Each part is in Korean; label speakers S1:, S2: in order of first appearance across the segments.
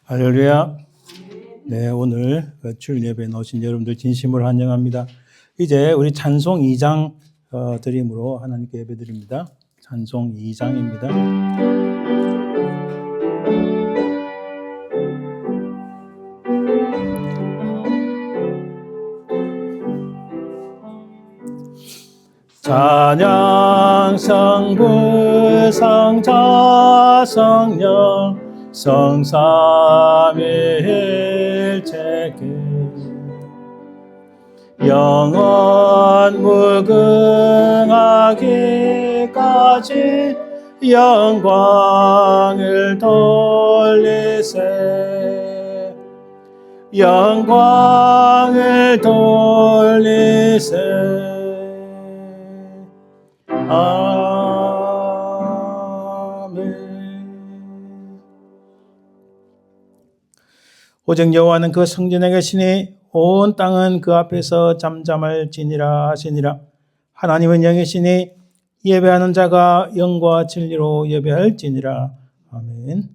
S1: 할렐루야. 네, 오늘 주일 예배에 나오신 여러분들 진심으로 환영합니다. 이제 우리 찬송 2장 드림으로 하나님께 예배드립니다. 찬송 2장입니다. 찬양 성부 성자 성령 성삼위일체께 영원 무궁하기까지 영광을 돌리세 영광을 돌리세. 아멘. 오직 여호와는 그 성전에 계시니 온 땅은 그 앞에서 잠잠할지니라 하시니라. 하나님은 영이시니 예배하는 자가 영과 진리로 예배할지니라. 아멘.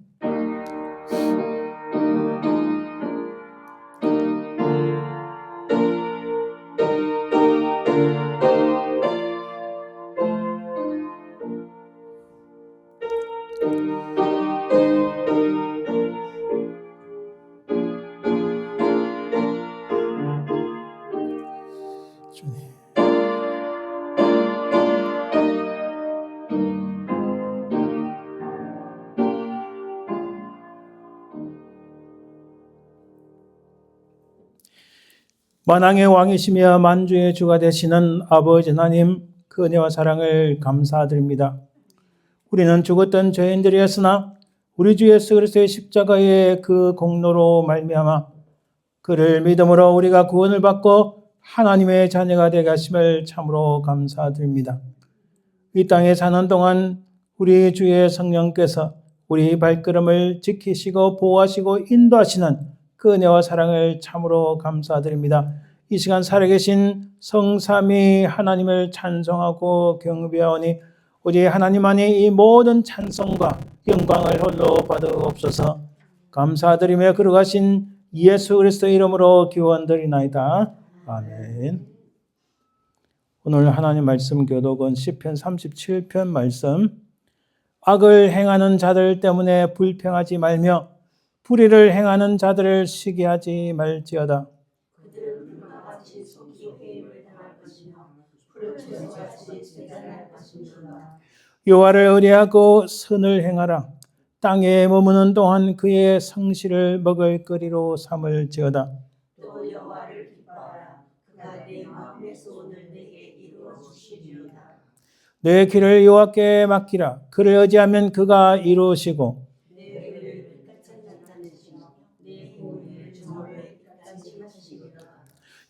S1: 만왕의 왕이시며 만주의 주가 되시는 아버지 하나님, 그 은혜와 사랑을 감사드립니다. 우리는 죽었던 죄인들이었으나 우리 주 예수 그리스도의 십자가의 그 공로로 말미암아 그를 믿음으로 우리가 구원을 받고 하나님의 자녀가 되게 하심을 참으로 감사드립니다. 이 땅에 사는 동안 우리 주의 성령께서 우리 발걸음을 지키시고 보호하시고 인도하시는 그 은혜와 사랑을 참으로 감사드립니다. 이 시간 살아계신 성삼위 하나님을 찬송하고 경배하오니 오직 하나님만이 이 모든 찬송과 영광을 홀로 받으옵소서. 감사드리며 걸어가신 예수 그리스도의 이름으로 기원드리나이다. 아멘. 오늘 하나님 말씀 교독은 시편 37편 말씀. 악을 행하는 자들 때문에 불평하지 말며 불의를 행하는 자들을 시기하지 말지어다. 여호와를 의뢰하고 선을 행하라. 땅에 머무는 동안 그의 성실을 먹을 거리로 삼을지어다.
S2: 또 여호와를 기뻐하라. 그가 내 마음의 소원을 내게 이루어 주시리로다.
S1: 내 길을 여호와께 맡기라. 그를 의지하면 그가 이루시고
S2: 내 길을 끝까지 나타내시며 내 공의를 정오에 끝까지 하시리로다.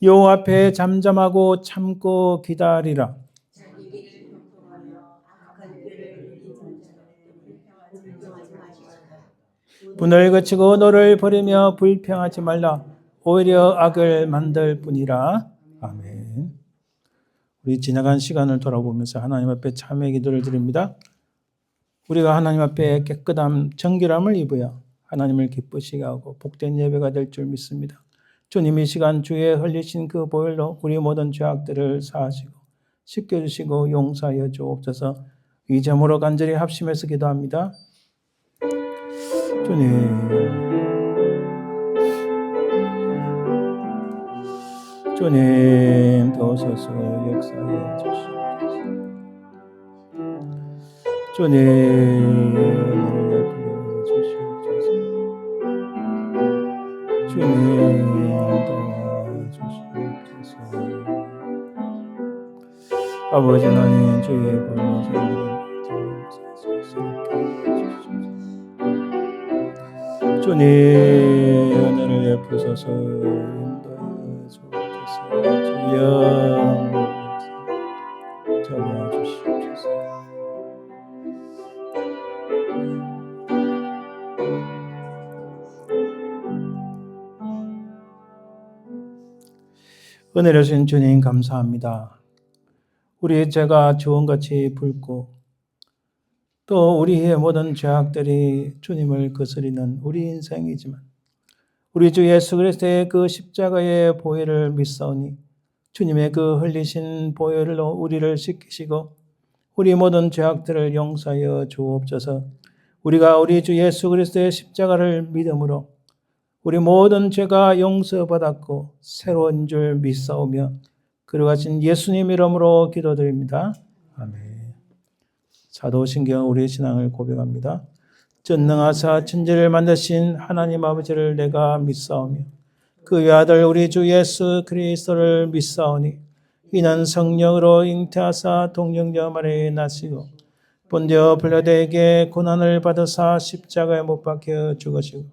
S1: 여호와 앞에 잠잠하고 참고 기다리라.
S2: 자기 길을 형통하며 악한 길을 인도하는 자 때문에 불평하지 마시라.
S1: 분을 그치고 너를 버리며 불평하지 말라. 오히려 악을 만들 뿐이라. 아멘. 우리 지나간 시간을 돌아보면서 하나님 앞에 참회 기도를 드립니다. 우리가 하나님 앞에 깨끗함, 정결함을 입어야 하나님을 기쁘시게 하고 복된 예배가 될 줄 믿습니다. 주님, 이 시간 주에 흘리신 그 보혈로 우리 모든 죄악들을 사하시고 씻겨주시고 용서하여 주옵소서. 이 점으로 간절히 합심해서 기도합니다. 주님 도우소서. 역사해 주시옵소서. 주님 은혜를 베풀어 주시옵소서. 주님 도와주시옵소서. 아버지 하나님, 주의 보혈로 주님 은혜를 베푸소서. 인도하여 주옵소서. 주여 잡아주시옵소서. 은혜를 주신 주님 감사합니다. 우리의 죄가 주홍같이 붉고 또 우리의 모든 죄악들이 주님을 거스리는 우리 인생이지만 우리 주 예수 그리스도의 그 십자가의 보혈을 믿사오니 주님의 그 흘리신 보혈로 우리를 씻기시고 우리 모든 죄악들을 용서하여 주옵소서. 우리가 우리 주 예수 그리스도의 십자가를 믿음으로 우리 모든 죄가 용서받았고 새로운 줄 믿사오며 그러하신 예수님 이름으로 기도드립니다. 아멘. 사도신경 우리의 신앙을 고백합니다. 전능하사 천지를 만드신 하나님 아버지를 내가 믿사오며 그 외아들 우리 주 예수 그리스도를 믿사오니 이는 성령으로 잉태하사 동정녀 마리아에 나시고 본디오 빌라도에게 고난을 받으사 십자가에 못 박혀 죽으시고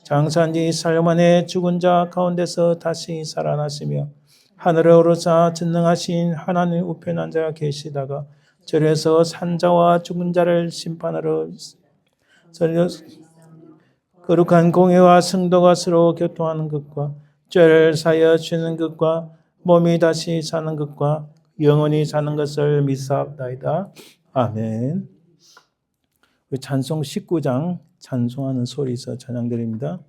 S1: 장사한 지 4일 만에 죽은 자 가운데서 다시 살아나시며 하늘에 오르사 전능하신 하나님 우편에 앉아 계시다가 절에서 산자와 죽은 자를 심판하러 거룩한 공회와 성도가 서로 교통하는 것과 죄를 사하여 주는 것과 몸이 다시 사는 것과 영원히 사는 것을 믿사옵나이다. 아멘. 우리 찬송 19장 찬송하는 소리에서 찬양드립니다.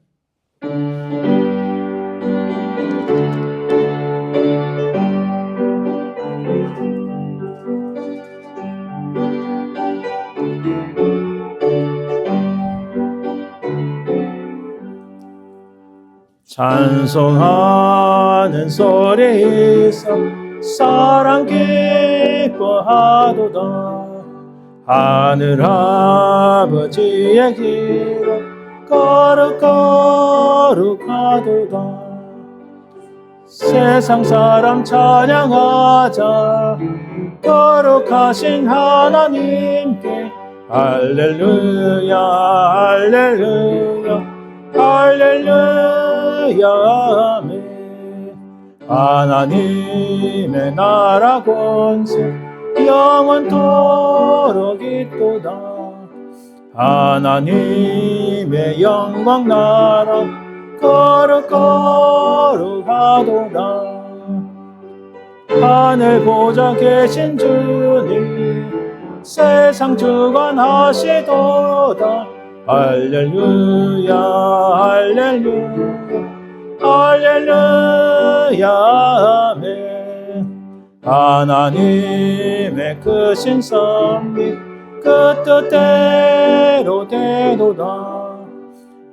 S1: 찬송하는 소리에서 사랑 기뻐하도다. 하늘 아버지의 길을 거룩거룩하도다. 세상 사람 찬양하자. 거룩하신 하나님께 할렐루야 할렐루야 할렐루야 아멘. 하나님의 나라 권세 영원토록 있도다. 하나님의 영광 나라 거룩거룩하도다. 하늘 보좌 계신 주님 세상 주관하시도다. 할렐루야 할렐루야 할렐루야 아멘. 하나님의 크신 섭리 그 뜻대로 되도다.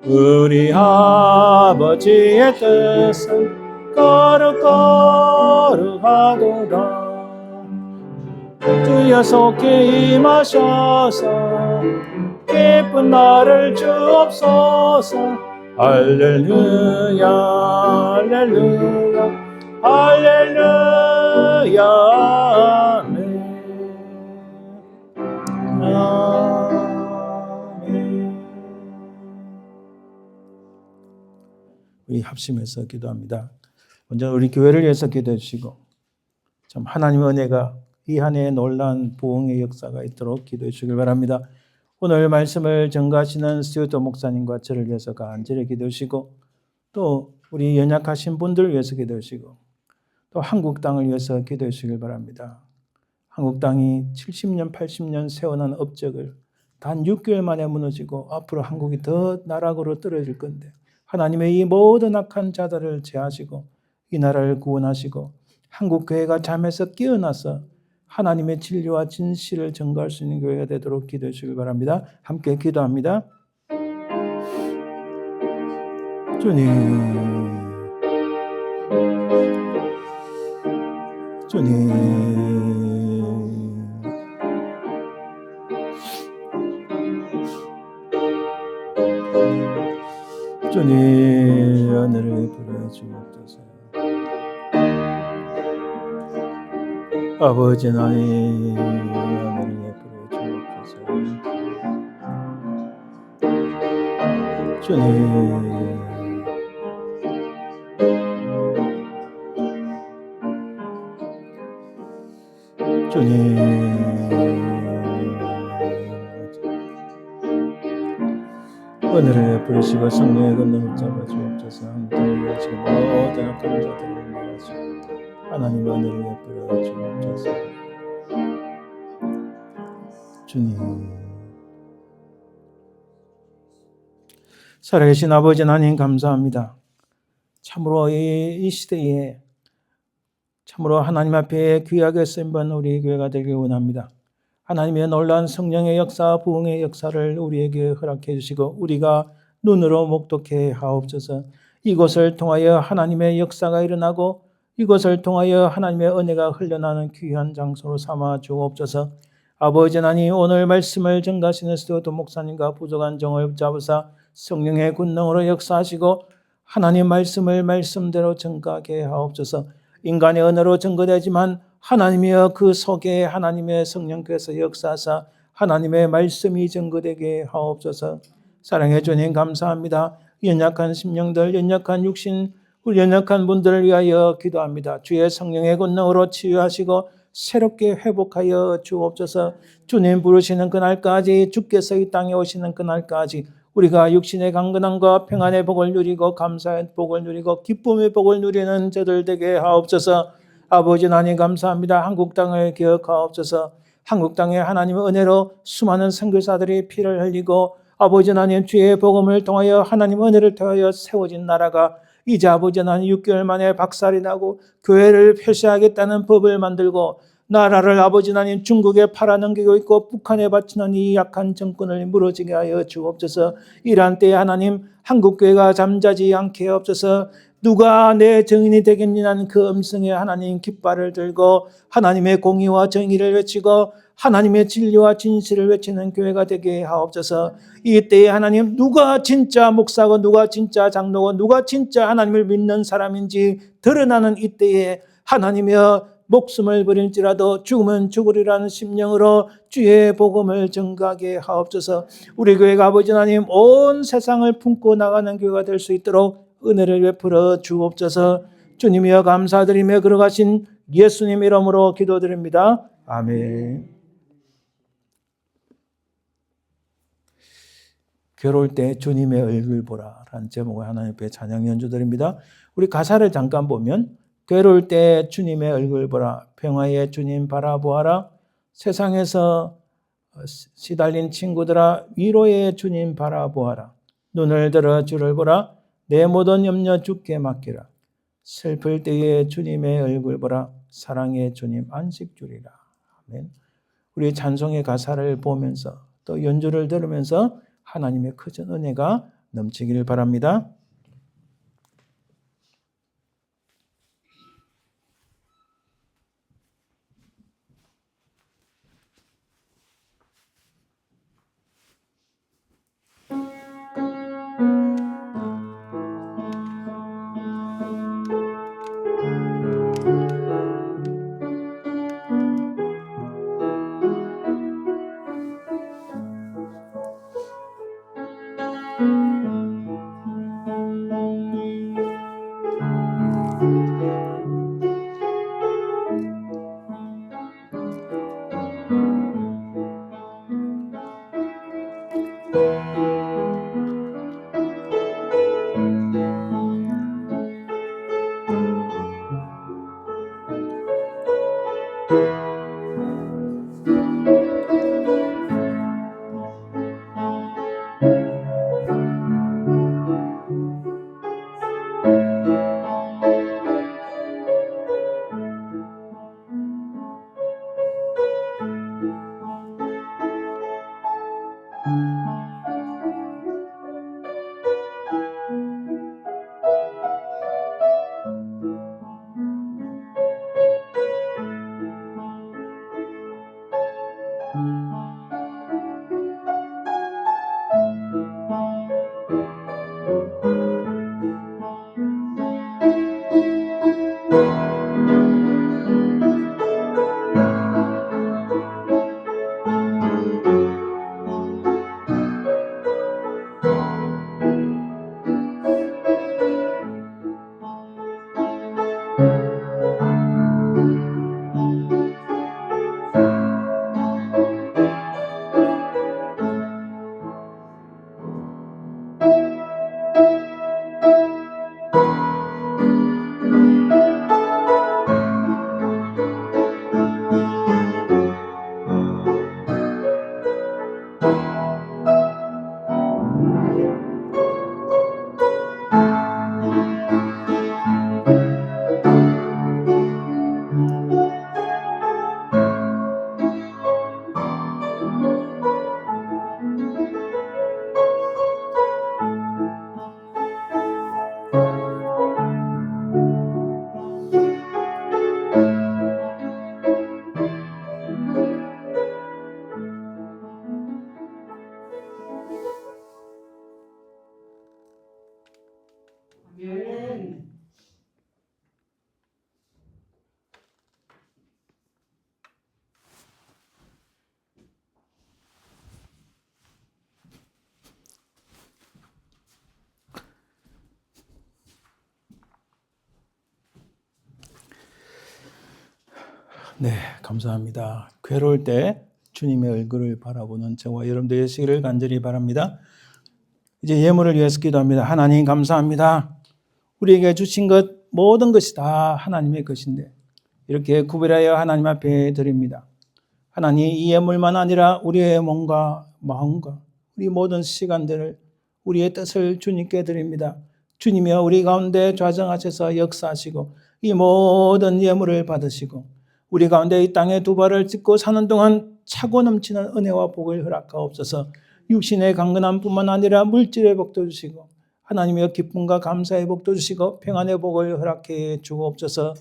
S1: 우리 아버지의 뜻은 거룩거룩하도다. 주여 속히 임하셔서 기쁜 나를 주옵소서. 할렐루야 할렐루야 할렐루야 아멘. 아멘. 우리 합심해서 기도합니다. 먼저 우리 교회를 위해서 기도해 주시고 참 하나님의 은혜가 이 한 해에 놀라운 부흥의 역사가 있도록 기도해 주시길 바랍니다. 오늘 말씀을 전가하시는 스튜어트 목사님과 저를 위해서 간절히 기도해 주시고 또 우리 연약하신 분들을 위해서 기도해 주시고 또 한국 땅을 위해서 기도해 주시길 바랍니다. 한국 땅이 70년 80년 세워난 업적을 단 6개월 만에 무너지고 앞으로 한국이 더 나락으로 떨어질 건데 하나님의 이 모든 악한 자들을 제하시고 이 나라를 구원하시고 한국 교회가 잠에서 깨어나서 하나님의 진리와 진실을 전가할 수 있는 교회가 되도록 기도해 주시기 바랍니다. 함께 기도합니다. 주님, 주님 하늘을 부르주옵소서. 아버지 하나님 하늘을 예쁘게 주옵소서. 주님 오늘의 예쁘시고 성령의 건너를 잡아 주옵소서. 한국을 지금 모든 악한 자들을 막아주옵소서. 하나님 하늘을 예쁘게 주옵소서. 주님 살아계신 아버지 하나님 감사합니다. 참으로 이 시대에 참으로 하나님 앞에 귀하게 쓰임받는 우리 교회가 되길 원합니다. 하나님의 놀라운 성령의 역사, 부흥의 역사를 우리에게 허락해 주시고 우리가 눈으로 목독해 하옵소서. 이곳을 통하여 하나님의 역사가 일어나고 이곳을 통하여 하나님의 은혜가 흘러나는 귀한 장소로 삼아 주옵소서. 아버지 하나님, 오늘 말씀을 전가하시는 스튜어트 목사님과 부족한 정을 붙잡으사 성령의 권능으로 역사하시고 하나님 말씀을 말씀대로 전가하게 하옵소서. 인간의 언어로 전거되지만 하나님이여 그 속에 하나님의 성령께서 역사하사 하나님의 말씀이 전거되게 하옵소서. 사랑해 주님 감사합니다. 연약한 심령들, 연약한 육신, 우리 연약한 분들을 위하여 기도합니다. 주의 성령의 권능으로 치유하시고 새롭게 회복하여 주옵소서. 주님 부르시는 그날까지, 주께서 이 땅에 오시는 그날까지 우리가 육신의 강건함과 평안의 복을 누리고 감사의 복을 누리고 기쁨의 복을 누리는 저들 되게 하옵소서. 아버지 하나님 감사합니다. 한국 땅을 기억하옵소서. 한국 땅에 하나님의 은혜로 수많은 선교사들이 피를 흘리고 아버지 하나님 주의 복음을 통하여 하나님 은혜를 통하여 세워진 나라가 이제 아버지 하나님 6개월 만에 박살이 나고 교회를 폐쇄하겠다는 법을 만들고 나라를 아버지 하나님 중국에 팔아넘기고 있고 북한에 바치는 이 약한 정권을 무너지게 하여 주옵소서. 이러한 때에 하나님 한국교회가 잠자지 않게 하옵소서. 누가 내 정인이 되겠느냐는 그 음성에 하나님 깃발을 들고 하나님의 공의와 정의를 외치고 하나님의 진리와 진실을 외치는 교회가 되게 하옵소서. 이때에 하나님 누가 진짜 목사고 누가 진짜 장로고 누가 진짜 하나님을 믿는 사람인지 드러나는 이때에 하나님이여 목숨을 버릴지라도 죽으면 죽으리라는 심령으로 주의 복음을 전가하게 하옵소서. 우리 교회가 아버지 하나님 온 세상을 품고 나가는 교회가 될 수 있도록 은혜를 베풀어 주옵소서. 주님이여 감사드리며 걸어가신 예수님 이름으로 기도드립니다. 아멘. 괴로울 때 주님의 얼굴 보라 라는 제목의 하나님 앞에 찬양 연주드립니다. 우리 가사를 잠깐 보면 괴로울 때 주님의 얼굴 보라, 평화의 주님 바라보아라, 세상에서 시달린 친구들아 위로의 주님 바라보아라, 눈을 들어 주를 보라, 내 모든 염려 주께 맡기라, 슬플 때에 주님의 얼굴 보라, 사랑의 주님 안식 주리라. 아멘. 우리 찬송의 가사를 보면서 또 연주를 들으면서 하나님의 크신 은혜가 넘치기를 바랍니다.
S2: 아멘.
S1: 네, 감사합니다. 괴로울 때 주님의 얼굴을 바라보는 저와 여러분들 되시기를 간절히 바랍니다. 이제 예물을 위해서 기도합니다. 하나님 감사합니다. 우리에게 주신 것 모든 것이 다 하나님의 것인데 이렇게 구별하여 하나님 앞에 드립니다. 하나님 이 예물만 아니라 우리의 몸과 마음과 우리 모든 시간들을 우리의 뜻을 주님께 드립니다. 주님이여 우리 가운데 좌정하셔서 역사하시고 이 모든 예물을 받으시고 우리 가운데 이 땅에 두 발을 딛고 사는 동안 차고 넘치는 은혜와 복을 허락하옵소서. 육신의 강건함뿐만 아니라 물질의 복도 주시고 하나님의 기쁨과 감사의 복도 주시고 평안의 복을 허락해 주옵소서.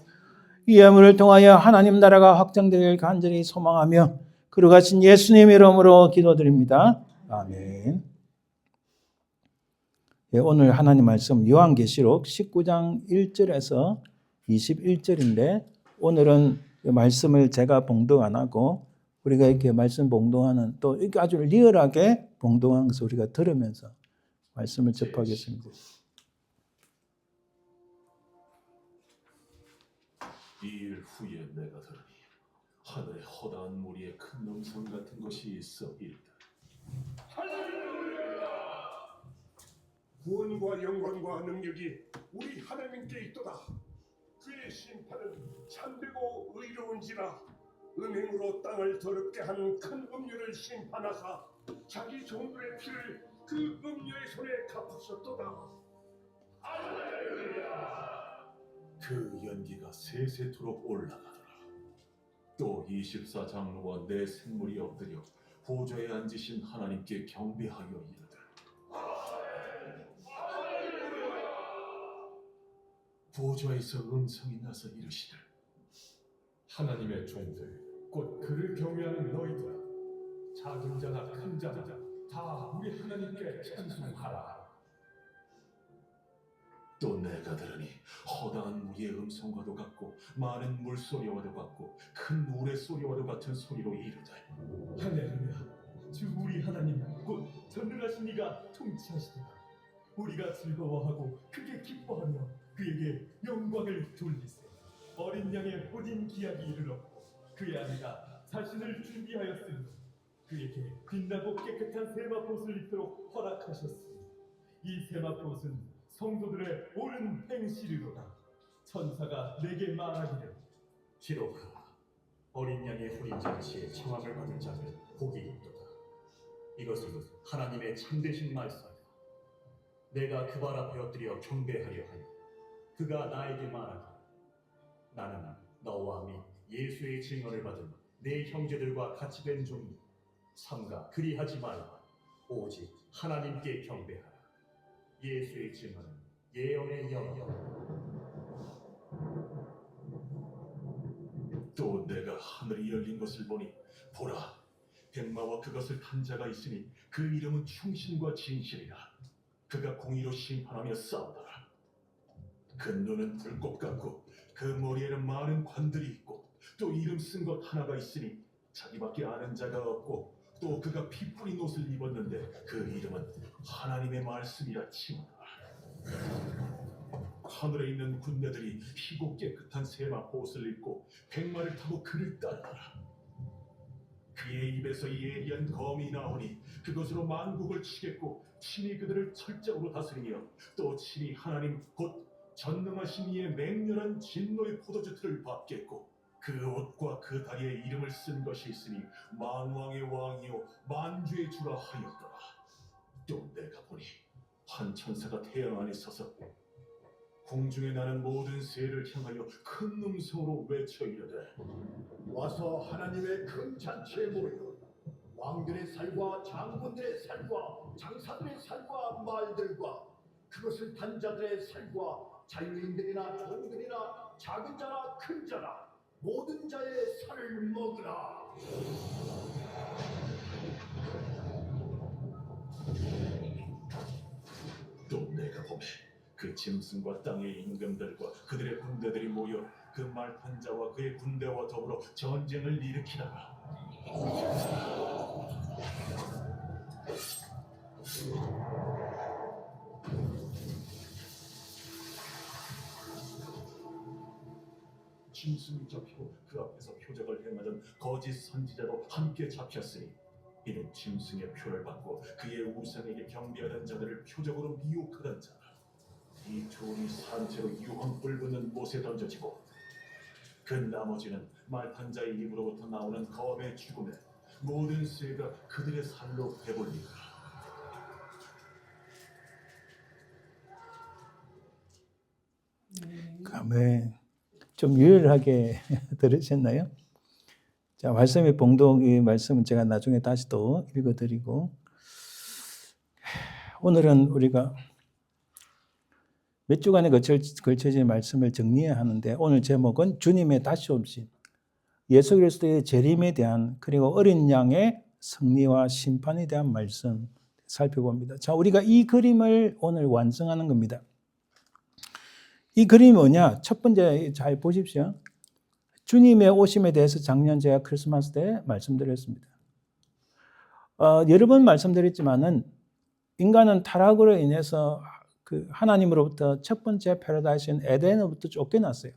S1: 이 예물을 통하여 하나님 나라가 확장되길 간절히 소망하며 거룩하신 예수님 이름으로 기도드립니다. 아멘. 예, 오늘 하나님 말씀 요한계시록 19장 1절에서 21절인데 오늘은 말씀을 제가 봉독 안 하고 우리가 이렇게 말씀 봉독하는 또 이렇게 아주 리얼하게 봉독하는 것을 우리가 들으면서 말씀을 접하겠습니다.
S3: 이 일 후에 내가 들으니 하늘에 허다한 무리의 큰 음성 같은 것이 있어 이르되
S4: 구원과 영광과 능력이 우리 하나님께 있도다. 그의 심판은 참되고 의로운지라. 음행으로 땅을 더럽게 한 큰 음녀를 심판하사 자기 종들의 피를 그 음녀의 손에 갚으셨도다.
S3: 그 연기가 세세토록 올라가더라. 또 24장로와 네 생물이 엎드려 보좌에 앉으신 하나님께 경배하여 이르되 보좌에서 음성이 나서 이르시되
S5: 하나님의 종들 곧 그를 경외하는 너희들아, 작은 자나 큰 자나 다 우리 하나님께 찬송하라.
S3: 또 내가 들으니 허다한 무리의 음성과도 같고 많은 물소리와도 같고 큰 우레소리와도 같은 소리로 이르되
S5: 할렐루야. 주 우리 하나님 곧 전능하신 이가 통치하시도다. 우리가 즐거워하고 크게 기뻐하며 그에게 영광을 돌리세. 어린 양의 모든 기약이 이르렀고 그의 아내가 자신을 준비하였으니 그에게 빛나고 깨끗한 세마포옷을 입도록 허락하셨으니 이 세마포옷은 성도들의 옳은 행실이로다. 천사가 내게 말하기를
S6: 기록하라. 어린 양의 혼인 잔치에 청함을 받은 자는 복이 있도다. 이것은 하나님의 참되신 말씀이다. 내가 그 발 앞에 엎드려 경배하려 하니 그가 나에게 말하기를 나는 너와 및 예수의 증언을 받은 내 형제들과 같이 된 종이 삼가 그리하지 말라. 오직 하나님께 경배하라. 예수의 증언은 예언의 영이다.
S3: 또 내가 하늘이 열린 것을 보니 보라 백마와 그것을 탄 자가 있으니 그 이름은 충신과 진실이라. 그가 공의로 심판하며 싸우더라. 그 눈은 불꽃 같고 그 머리에는 많은 관들이 있고 또 이름 쓴 것 하나가 있으니 자기밖에 아는 자가 없고 또 그가 피 뿌린 옷을 입었는데 그 이름은 하나님의 말씀이라 칭하더라. 하늘에 있는 군대들이 피고 깨끗한 세마포 옷을 입고 백마를 타고 그를 따르더라. 그의 입에서 예리한 검이 나오니 그것으로 만국을 치겠고 친히 그들을 철저으로 다스리며 또 친히 하나님 곧 전능하신 이의 맹렬한 진노의 포도주 틀을 받겠고 그 옷과 그 다리에 이름을 쓴 것이 있으니 만왕의 왕이요 만주의 주라 하였더라. 또 내가 보니 한 천사가 태양 안에 서서 공중에 나는 모든 새를 향하여 큰 음성으로 외쳐 이르되
S7: 와서 하나님의 큰 잔치에 모여 왕들의 살과 장군들의 살과 장사들의 살과 말들과 그것을 탄 자들의 살과 자유인들이나 종들이나 작은 자나 큰 자나 모든 자의 살을 먹으라.
S3: 또 내가 보매 그 짐승과 땅의 임금들과 그들의 군대들이 모여 그 말탄 자와 그의 군대와 더불어 전쟁을 일으키다가 짐승이 잡히고 그 앞에서 표적을 행하던 거짓 선지자도 함께 잡혔으니 이는 짐승의 표를 받고 그의 우상에게 경배하던 자들을 표적으로 미혹하던 자라. 이 종이 산채로 유황불 붙는 못에 던져지고 그 나머지는 말탄 자의 입으로부터 나오는 검의 죽음에 모든 새가 그들의 살로 배불리라.
S1: 아멘. 좀 유일하게 들으셨나요? 자, 말씀의 봉독의 말씀은 제가 나중에 다시 또 읽어드리고, 오늘은 우리가 몇 주간에 걸쳐진 말씀을 정리해야 하는데, 오늘 제목은 주님의 다시 오심, 예수 그리스도의 재림에 대한, 그리고 어린 양의 승리와 심판에 대한 말씀 살펴봅니다. 자, 우리가 이 그림을 오늘 완성하는 겁니다. 이 그림이 뭐냐? 첫 번째 잘 보십시오. 주님의 오심에 대해서 작년 제가 크리스마스 때 말씀드렸습니다. 여러 번 말씀드렸지만은 인간은 타락으로 인해서 그 하나님으로부터 첫 번째 패러다이스인 에덴으로부터 쫓겨났어요.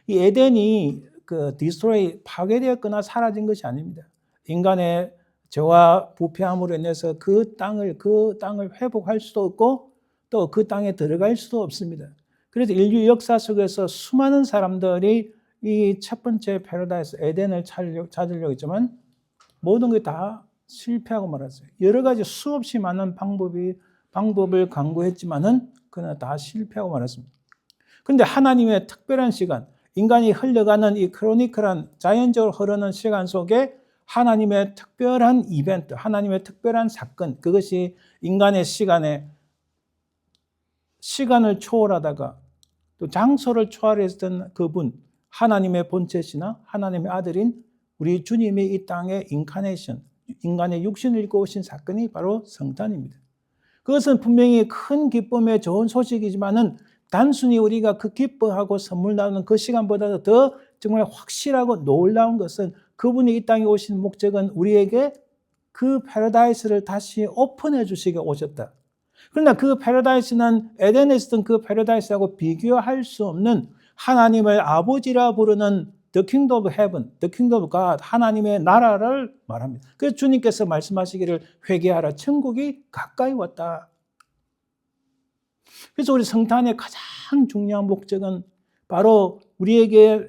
S1: 이 에덴이 그 디스트로이 파괴되었거나 사라진 것이 아닙니다. 인간의 죄와 부패함으로 인해서 그 땅을 회복할 수도 없고 또 그 땅에 들어갈 수도 없습니다. 그래서 인류 역사 속에서 수많은 사람들이 이 첫 번째 패러다이스 에덴을 찾으려고 했지만 모든 게 다 실패하고 말았어요. 여러 가지 수없이 많은 방법을 강구했지만은 그러나 다 실패하고 말았습니다. 그런데 하나님의 특별한 시간, 인간이 흘러가는 이 크로니컬한 자연적으로 흐르는 시간 속에 하나님의 특별한 이벤트, 하나님의 특별한 사건, 그것이 인간의 시간을 초월하다가 또 장소를 초월했던 그분, 하나님의 본체시나 하나님의 아들인 우리 주님이 이 땅에 인카네이션, 인간의 육신을 입고 오신 사건이 바로 성탄입니다. 그것은 분명히 큰 기쁨의 좋은 소식이지만은 단순히 우리가 그 기뻐하고 선물 나누는 그 시간보다도 더 정말 확실하고 놀라운 것은 그분이 이 땅에 오신 목적은 우리에게 그 패러다이스를 다시 오픈해 주시게 오셨다. 그러나 그 패러다이스는 에덴에 있었던 그 패러다이스하고 비교할 수 없는 하나님을 아버지라 부르는 The Kingdom of Heaven, The Kingdom of God, 하나님의 나라를 말합니다. 그래서 주님께서 말씀하시기를 회개하라, 천국이 가까이 왔다. 그래서 우리 성탄의 가장 중요한 목적은 바로 우리에게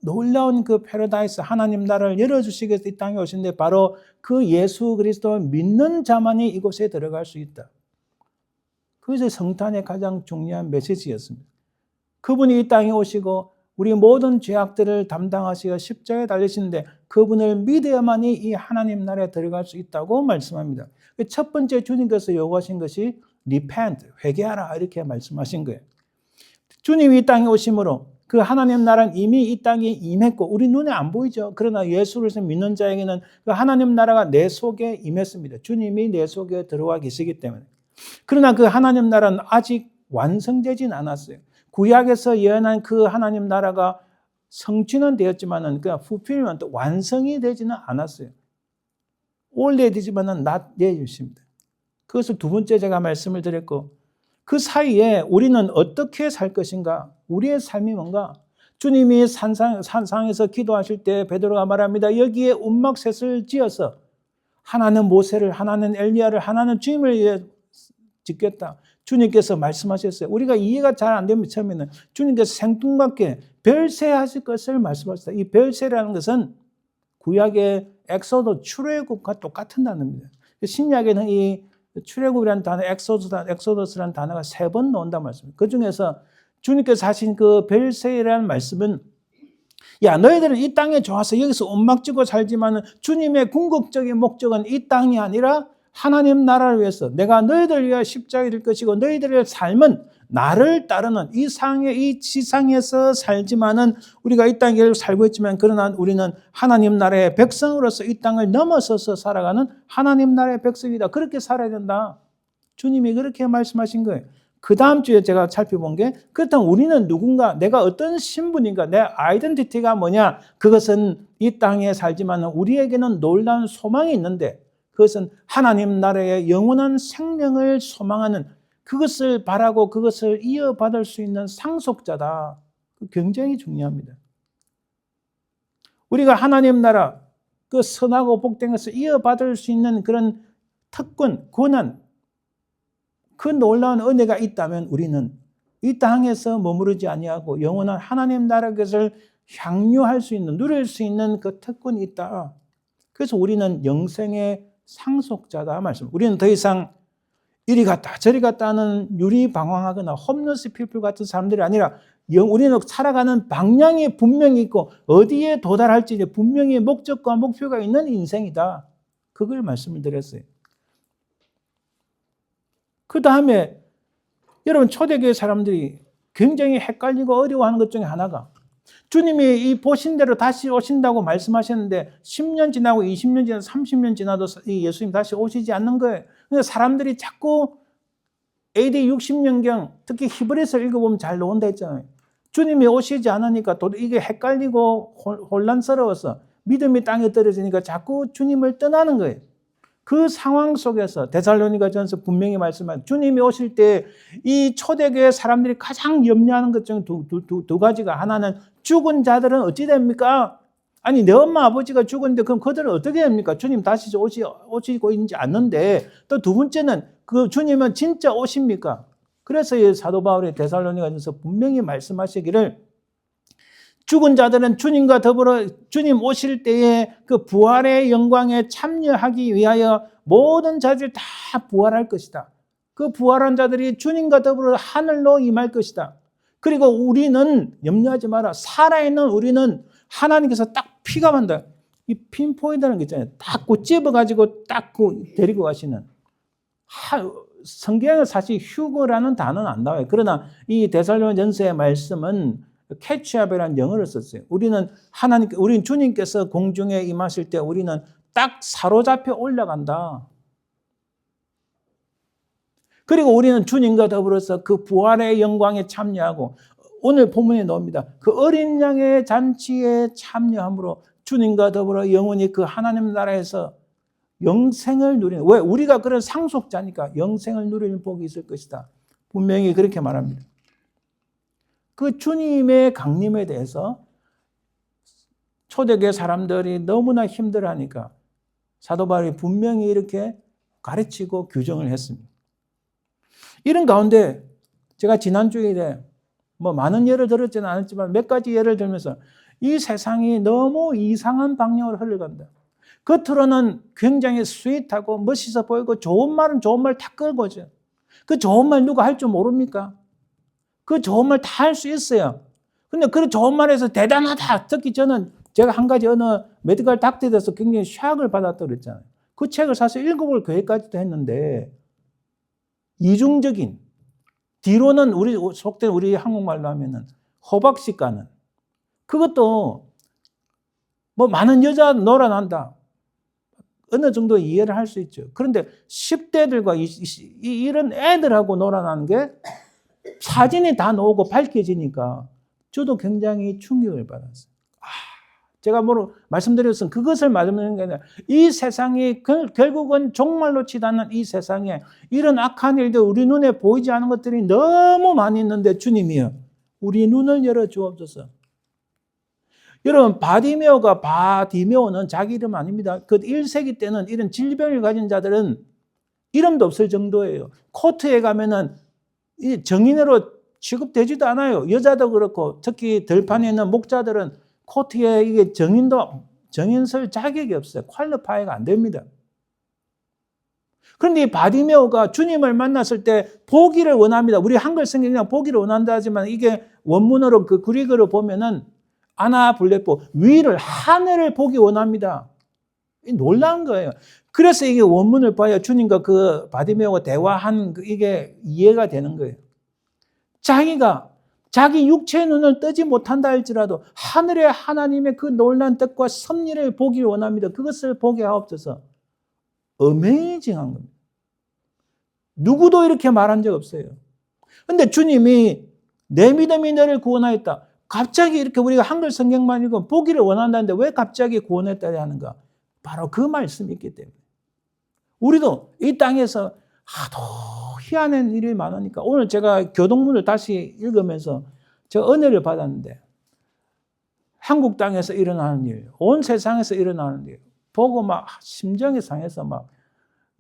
S1: 놀라운 그 패러다이스, 하나님 나라를 열어주시기 위해서 이 땅에 오신데 바로 그 예수 그리스도를 믿는 자만이 이곳에 들어갈 수 있다. 그것이 성탄의 가장 중요한 메시지였습니다. 그분이 이 땅에 오시고 우리 모든 죄악들을 담당하시고 십자가에 달리시는데 그분을 믿어야만이 이 하나님 나라에 들어갈 수 있다고 말씀합니다. 첫 번째 주님께서 요구하신 것이 repent, 회개하라 이렇게 말씀하신 거예요. 주님이 이 땅에 오심으로 그 하나님 나라는 이미 이 땅에 임했고 우리 눈에 안 보이죠. 그러나 예수를 믿는 자에게는 그 하나님 나라가 내 속에 임했습니다. 주님이 내 속에 들어와 계시기 때문에. 그러나 그 하나님 나라는 아직 완성되진 않았어요. 구약에서 예언한 그 하나님 나라가 성취는 되었지만은 그 fulfillment, 완성이 되지는 않았어요. 올려야 되지만은 not yet입니다. 그것을 두 번째 제가 말씀을 드렸고 그 사이에 우리는 어떻게 살 것인가? 우리의 삶이 뭔가? 주님이 산상에서 기도하실 때 베드로가 말합니다. 여기에 운막셋을 지어서 하나는 모세를, 하나는 엘리야를, 하나는 주님을 위해 짓겠다. 주님께서 말씀하셨어요. 우리가 이해가 잘 안 되면 처음에는 주님께서 생뚱맞게 별세하실 것을 말씀하셨다. 이 별세라는 것은 구약의 엑소도 출애굽과 똑같은 단어입니다. 신약에는 이 출애굽이라는 단어, 엑소더스라는 단어가 3번 나온단 말씀입니다. 그 중에서 주님께서 하신 그 별세라는 말씀은 야 너희들은 이 땅에 좋아서 여기서 온막지고 살지만 주님의 궁극적인 목적은 이 땅이 아니라 하나님 나라를 위해서 내가 너희들을 위해 십자가에 될 것이고 너희들의 삶은 나를 따르는 이 지상에서 살지만은 우리가 이 땅에 살고 있지만 그러나 우리는 하나님 나라의 백성으로서 이 땅을 넘어서서 살아가는 하나님 나라의 백성이다. 그렇게 살아야 된다. 주님이 그렇게 말씀하신 거예요. 그 다음 주에 제가 살펴본 게 그렇다면 우리는 누군가, 내가 어떤 신분인가, 내 아이덴티티가 뭐냐, 그것은 이 땅에 살지만 우리에게는 놀라운 소망이 있는데 그것은 하나님 나라의 영원한 생명을 소망하는, 그것을 바라고 그것을 이어받을 수 있는 상속자다. 굉장히 중요합니다. 우리가 하나님 나라 그 선하고 복된 것을 이어받을 수 있는 그런 특권, 권한, 그 놀라운 은혜가 있다면 우리는 이 땅에서 머무르지 아니하고 영원한 하나님 나라 것을 향유할 수 있는, 누릴 수 있는 그 특권이 있다. 그래서 우리는 영생의 상속자다 말씀. 우리는 더 이상 이리 갔다 저리 갔다 하는 유리방황하거나 홈리스 피플 같은 사람들이 아니라 우리는 살아가는 방향이 분명히 있고 어디에 도달할지 분명히 목적과 목표가 있는 인생이다. 그걸 말씀을 드렸어요. 그 다음에 여러분, 초대교회 사람들이 굉장히 헷갈리고 어려워하는 것 중에 하나가, 주님이 이 보신 대로 다시 오신다고 말씀하셨는데 10년 지나고 20년 지나고 30년 지나도 이 예수님 다시 오시지 않는 거예요. 그래서 사람들이 자꾸 AD 60년경 특히 히브리서 읽어보면 잘 나온다 했잖아요. 주님이 오시지 않으니까 이게 헷갈리고 혼란스러워서 믿음이 땅에 떨어지니까 자꾸 주님을 떠나는 거예요. 그 상황 속에서 데살로니가전서 분명히 말씀한, 주님이 오실 때 이 초대교회 사람들이 가장 염려하는 것 중에 두 가지가, 하나는 죽은 자들은 어찌 됩니까? 아니, 내 엄마 아버지가 죽었는데 그럼 그들은 어떻게 됩니까? 주님 다시 오시고 있지 않는데. 또 두 번째는 그 주님은 진짜 오십니까? 그래서 이 사도 바울이 데살로니가전서 분명히 말씀하시기를, 죽은 자들은 주님과 더불어 주님 오실 때에 그 부활의 영광에 참여하기 위하여 모든 자들이 다 부활할 것이다. 그 부활한 자들이 주님과 더불어 하늘로 임할 것이다. 그리고 우리는, 염려하지 마라, 살아있는 우리는 하나님께서 딱 픽업한다. 이 핀포인트라는 게 있잖아요. 딱 찝어가지고 딱 데리고 가시는. 성경에 사실 휴거라는 단어는 안 나와요. 그러나 이 데살로니가전서의 말씀은 캐치업이라는 영어를 썼어요. 우리는 주님께서 공중에 임하실 때 우리는 딱 사로잡혀 올라간다. 그리고 우리는 주님과 더불어서 그 부활의 영광에 참여하고, 오늘 본문에 나옵니다. 그 어린 양의 잔치에 참여함으로 주님과 더불어 영원히 그 하나님 나라에서 영생을 누리는, 왜? 우리가 그런 상속자니까 영생을 누리는 복이 있을 것이다. 분명히 그렇게 말합니다. 그 주님의 강림에 대해서 초대교회 사람들이 너무나 힘들어하니까 사도 바울이 분명히 이렇게 가르치고 규정을 했습니다. 이런 가운데 제가 지난주에 많은 예를 들었지는 않았지만 몇 가지 예를 들면서 이 세상이 너무 이상한 방향으로 흘러간다. 겉으로는 굉장히 스윗하고 멋있어 보이고 좋은 말은 좋은 말 다 끌고죠. 그 좋은 말 누가 할 줄 모릅니까? 그 좋은 말 다 할 수 있어요. 근데 그 좋은 말에서 대단하다. 특히 저는 제가 한 가지 어느 메디컬 닥터에 대해서 굉장히 샥을 받았다고 그랬잖아요. 그 책을 사실 읽어볼 계획까지도 했는데, 이중적인, 뒤로는 속된 우리 한국말로 하면은 호박씨 까는, 그것도 많은 여자 놀아난다. 어느 정도 이해를 할 수 있죠. 그런데 10대들과 이런 애들하고 놀아나는 게 사진이 다 나오고 밝혀지니까 저도 굉장히 충격을 받았어요. 제가 말씀드렸으면 그것을 말씀드리는 게 아니라, 이 세상이 결국은 종말로 치닫는 이 세상에 이런 악한 일들, 우리 눈에 보이지 않는 것들이 너무 많이 있는데 주님이요, 우리 눈을 열어 주옵소서. 여러분, 바디메오는 자기 이름 아닙니다. 그 1세기 때는 이런 질병을 가진 자들은 이름도 없을 정도예요. 코트에 가면은 정인으로 취급되지도 않아요. 여자도 그렇고, 특히 들판에 있는 목자들은 코트에 이게 정인 쓸 자격이 없어요. 퀄리파이가 안 됩니다. 그런데 이 바디메오가 주님을 만났을 때 보기를 원합니다. 우리 한글 성경이 그냥 보기를 원한다 하지만 이게 원문으로 그 그리그로 보면은 아나블레포, 위를, 하늘을 보기 원합니다. 놀라운 거예요. 그래서 이게 원문을 봐야 주님과 그 바디메오가 대화한 이게 이해가 되는 거예요. 자기 육체의 눈을 뜨지 못한다 할지라도 하늘의 하나님의 그 놀라운 뜻과 섭리를 보기 원합니다. 그것을 보게 하옵소서. 어메이징한 겁니다. 누구도 이렇게 말한 적 없어요. 근데 주님이 내 믿음이 너를 구원하였다. 갑자기 이렇게 우리가 한글 성경만 읽으면 보기를 원한다는데 왜 갑자기 구원했다 하는가? 바로 그 말씀이 있기 때문에. 우리도 이 땅에서 하도 희한한 일이 많으니까 오늘 제가 교동문을 다시 읽으면서 저 은혜를 받았는데 한국 땅에서 일어나는 일, 온 세상에서 일어나는 일 보고 막 심정이 상해서 막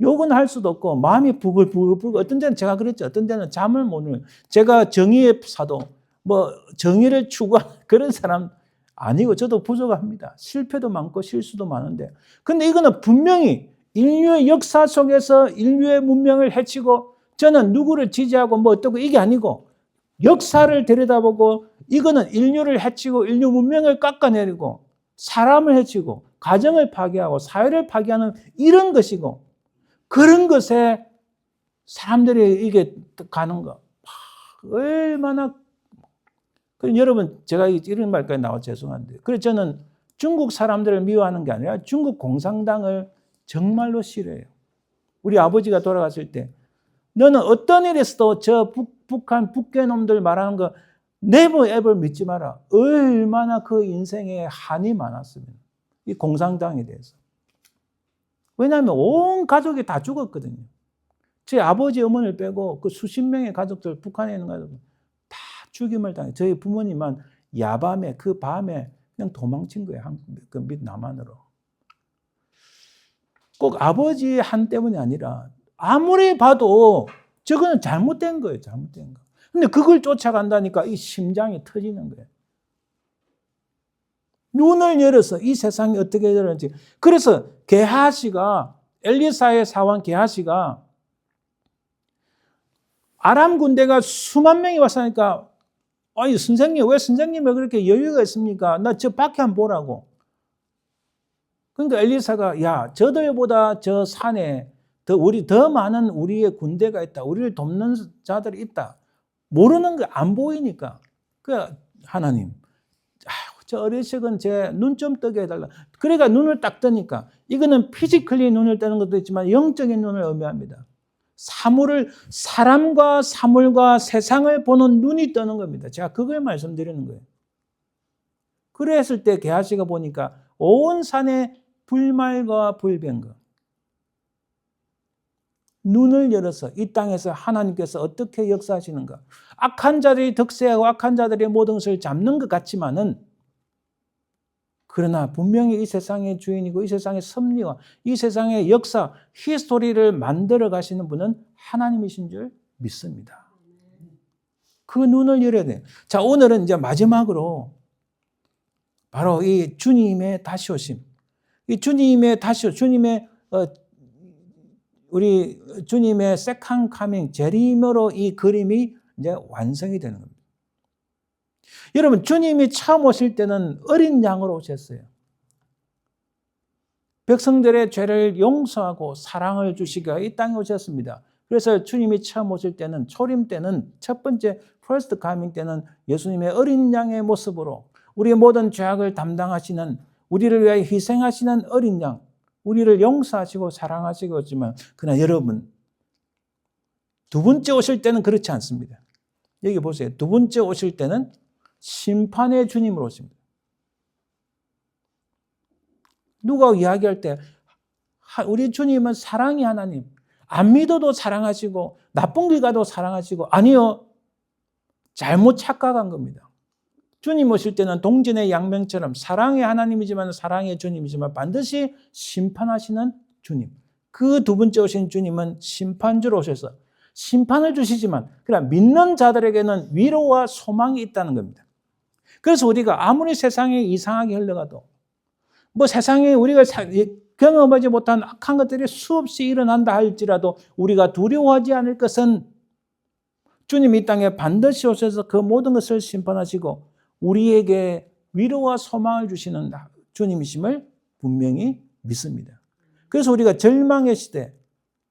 S1: 욕은 할 수도 없고 마음이 부글부글 어떤 데는 제가 그랬죠. 어떤 데는 잠을 못 이루는 제가 정의의 사도 뭐 정의를 추구하는 그런 사람 아니고 저도 부족합니다. 실패도 많고 실수도 많은데 근데 이거는 분명히 인류의 역사 속에서 인류의 문명을 해치고 저는 누구를 지지하고 뭐 어떻고 이게 아니고 역사를 들여다보고 이거는 인류를 해치고 인류 문명을 깎아내리고 사람을 해치고 가정을 파괴하고 사회를 파괴하는 이런 것이고 그런 것에 사람들이 이게 가는 거 얼마나 여러분 제가 이런 말까지 나와 죄송한데 그래서 저는 중국 사람들을 미워하는 게 아니라 중국 공산당을 정말로 싫어해요. 우리 아버지가 돌아갔을 때 너는 어떤 일에서도 저 북한 북괴놈들 말하는 거 never ever 믿지 마라. 얼마나 그 인생에 한이 많았으면 이 공산당에 대해서. 왜냐하면 온 가족이 다 죽었거든요. 제 아버지 어머니를 빼고 그 수십 명의 가족들 북한에 있는 가족들 다 죽임을 당해. 저희 부모님은 야밤에 그 밤에 그냥 도망친 거예요. 그 밑 남한으로. 꼭 아버지 한 때문이 아니라 아무리 봐도 저거는 잘못된 거예요. 잘못된 거. 근데 그걸 쫓아간다니까 이 심장이 터지는 거예요. 눈을 열어서 이 세상이 어떻게 되는지. 그래서 게하시가 엘리사의 사원 게하시가 아람 군대가 수만 명이 왔으니까 아니 선생님 왜 선생님이 그렇게 여유가 있습니까? 나 저 밖에 한번 보라고. 그러니까 엘리사가 야 저들보다 저 산에 더 많은 우리의 군대가 있다. 우리를 돕는 자들이 있다. 모르는 거 안 보이니까. 그 하나님 저 어리석은 제 눈 좀 뜨게 해달라. 그러니까 눈을 딱 뜨니까 이거는 피지컬리 눈을 뜨는 것도 있지만 영적인 눈을 의미합니다. 사람과 사물과 세상을 보는 눈이 뜨는 겁니다. 제가 그걸 말씀드리는 거예요. 그랬을 때 게하시가 보니까 온 산에 불말과 불병거. 눈을 열어서 이 땅에서 하나님께서 어떻게 역사하시는가. 악한 자들이 득세하고 악한 자들의 모든 것을 잡는 것 같지만은 그러나 분명히 이 세상의 주인이고 이 세상의 섭리와 이 세상의 역사, 히스토리를 만들어 가시는 분은 하나님이신 줄 믿습니다. 그 눈을 열어야 돼요. 자, 오늘은 이제 마지막으로 바로 이 주님의 다시 오심. 이 주님의 다시 오심, 우리 주님의 세컨 카밍, 재림으로 이 그림이 이제 완성이 되는 겁니다. 여러분, 주님이 처음 오실 때는 어린 양으로 오셨어요. 백성들의 죄를 용서하고 사랑을 주시기가 이 땅에 오셨습니다. 그래서 주님이 처음 오실 때는 초림 때는 첫 번째 퍼스트 카밍 때는 예수님의 어린 양의 모습으로 우리의 모든 죄악을 담당하시는 우리를 위하여 희생하시는 어린 양, 우리를 용서하시고 사랑하시고 있지만 그러나 여러분 두 번째 오실 때는 그렇지 않습니다. 여기 보세요. 두 번째 오실 때는 심판의 주님으로 오십니다. 누가 이야기할 때 우리 주님은 사랑의 하나님, 안 믿어도 사랑하시고 나쁜 길 가도 사랑하시고 아니요. 잘못 착각한 겁니다. 주님 오실 때는 동전의 양면처럼 사랑의 하나님이지만 사랑의 주님이지만 반드시 심판하시는 주님. 그 두 번째 오신 주님은 심판주로 오셔서 심판을 주시지만 그러나 믿는 자들에게는 위로와 소망이 있다는 겁니다. 그래서 우리가 아무리 세상이 이상하게 흘러가도 뭐 세상에 우리가 경험하지 못한 악한 것들이 수없이 일어난다 할지라도 우리가 두려워하지 않을 것은 주님이 이 땅에 반드시 오셔서 그 모든 것을 심판하시고 우리에게 위로와 소망을 주시는 주님이심을 분명히 믿습니다. 그래서 우리가 절망의 시대,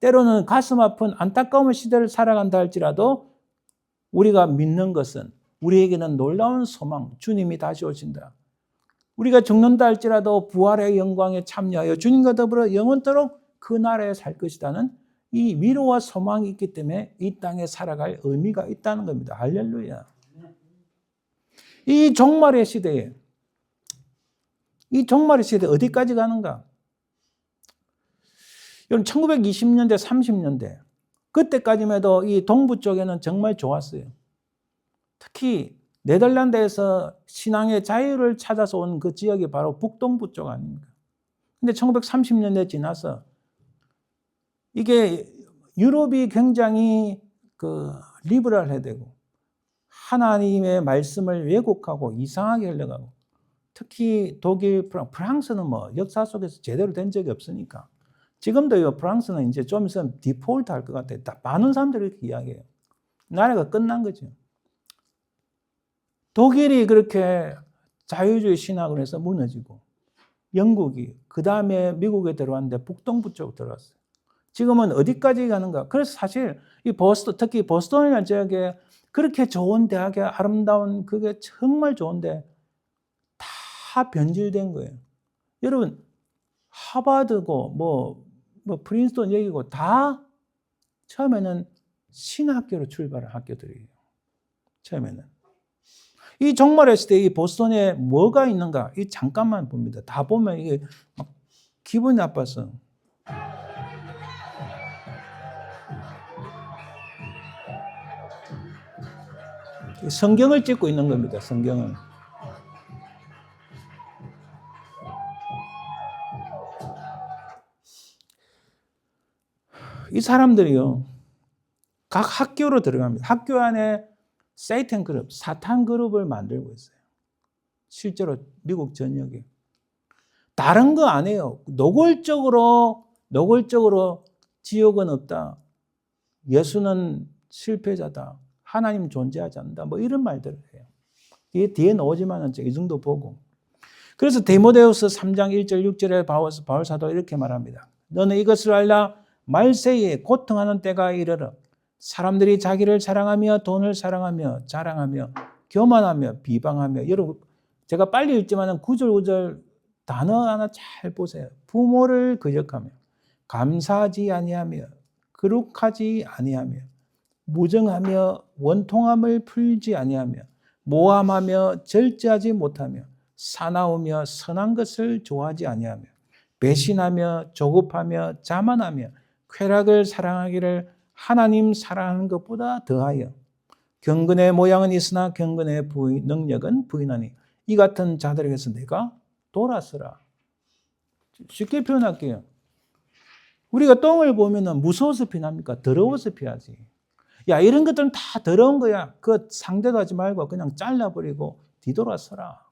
S1: 때로는 가슴 아픈 안타까운 시대를 살아간다 할지라도 우리가 믿는 것은 우리에게는 놀라운 소망, 주님이 다시 오신다. 우리가 죽는다 할지라도 부활의 영광에 참여하여 주님과 더불어 영원토록 그 나라에 살 것이라는 이 위로와 소망이 있기 때문에 이 땅에 살아갈 의미가 있다는 겁니다. 할렐루야. 이 종말의 시대에 어디까지 가는가? 여러분 1920년대, 30년대 그때까지만 해도 이 동부 쪽에는 정말 좋았어요. 특히 네덜란드에서 신앙의 자유를 찾아서 온 그 지역이 바로 북동부 쪽 아닙니까? 근데 1930년대 지나서 이게 유럽이 굉장히 리버럴해야 되고 하나님의 말씀을 왜곡하고 이상하게 흘러가고 특히 독일, 프랑스는 뭐 역사 속에서 제대로 된 적이 없으니까 지금도 프랑스는 이제 좀 있으면 디폴트 할 것 같아요. 많은 사람들이 이렇게 이야기해요. 나라가 끝난 거죠. 독일이 그렇게 자유주의 신학을 해서 무너지고 영국이 그 다음에 미국에 들어왔는데 북동부 쪽으로 들어왔어요. 지금은 어디까지 가는가? 그래서 사실 이 특히 보스턴이라는 지역에 그렇게 좋은 대학에 아름다운 그게 정말 좋은데 다 변질된 거예요. 여러분 하버드고 뭐 프린스턴 여기고 다 처음에는 신학교로 출발한 학교들이에요. 처음에는. 이 종말의 시대에 이 보스턴에 뭐가 있는가? 이 잠깐만 봅니다. 다 보면 이게 막 기분이 나빠서. 성경을 찍고 있는 겁니다. 성경을. 이 사람들이요. 각 학교로 들어갑니다. 학교 안에 세이탄 그룹, 사탄 그룹을 만들고 있어요. 실제로 미국 전역에. 다른 거 안 해요. 노골적으로 지옥은 없다. 예수는 실패자다. 하나님 존재하지 않는다. 뭐 이런 말들을 해요. 이게 뒤에 나오지만은 이 정도 보고. 그래서 디모데후서 3장 1절 6절에 바울 사도가 이렇게 말합니다. 너는 이것을 알라. 말세에 고통하는 때가 이르러 사람들이 자기를 자랑하며 돈을 사랑하며 자랑하며 교만하며 비방하며. 여러분 제가 빨리 읽지만 9절 5절 단어 하나 잘 보세요. 부모를 거역하며 감사하지 아니하며 거룩하지 아니하며 무정하며 원통함을 풀지 아니하며 모함하며 절제하지 못하며 사나우며 선한 것을 좋아하지 아니하며 배신하며 조급하며 자만하며 쾌락을 사랑하기를 하나님 사랑하는 것보다 더하여 경건의 모양은 있으나 경건의 능력은 부인하니 이 같은 자들에게서 내가 돌아서라. 쉽게 표현할게요. 우리가 똥을 보면 무서워서 피납니까? 더러워서 피하지. 야, 이런 것들은 다 더러운 거야. 그 상대도 하지 말고 그냥 잘라버리고 뒤돌아서라.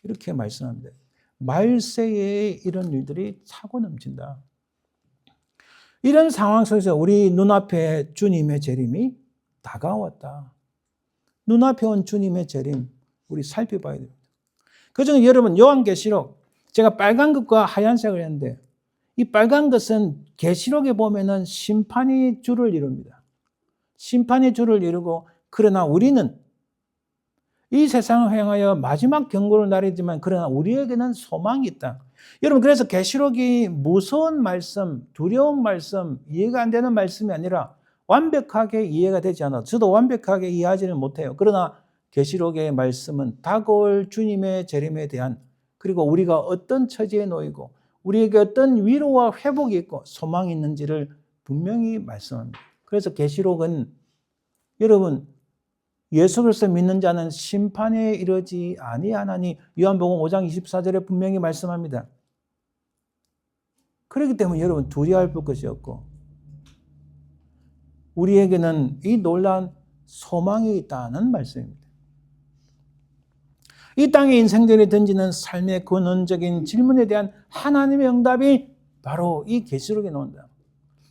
S1: 이렇게 말씀합니다. 말세에 이런 일들이 차고 넘친다. 이런 상황 속에서 우리 눈앞에 주님의 재림이 다가왔다. 눈앞에 온 주님의 재림 우리 살펴봐야 됩니다. 그중에 여러분 요한계시록 제가 빨간 것과 하얀색을 했는데 이 빨간 것은 계시록에 보면은 심판이 주를 이룹니다. 심판이 주를 이루고 그러나 우리는 이 세상을 향하여 마지막 경고를 날이지만 그러나 우리에게는 소망이 있다. 여러분 그래서 계시록이 무서운 말씀, 두려운 말씀, 이해가 안 되는 말씀이 아니라 완벽하게 이해가 되지 않아. 저도 완벽하게 이해하지는 못해요. 그러나 계시록의 말씀은 다가올 주님의 재림에 대한 그리고 우리가 어떤 처지에 놓이고 우리에게 어떤 위로와 회복이 있고 소망이 있는지를 분명히 말씀합니다. 그래서 계시록은 여러분 예수 그리스도 믿는 자는 심판에 이르지 아니하나니 요한복음 5장 24절에 분명히 말씀합니다. 그렇기 때문에 여러분 두려워할 것이 없고 우리에게는 이 놀라운 소망이 있다는 말씀입니다. 이 땅의 인생들이 던지는 삶의 근원적인 질문에 대한 하나님의 응답이 바로 이 계시록에 나온다.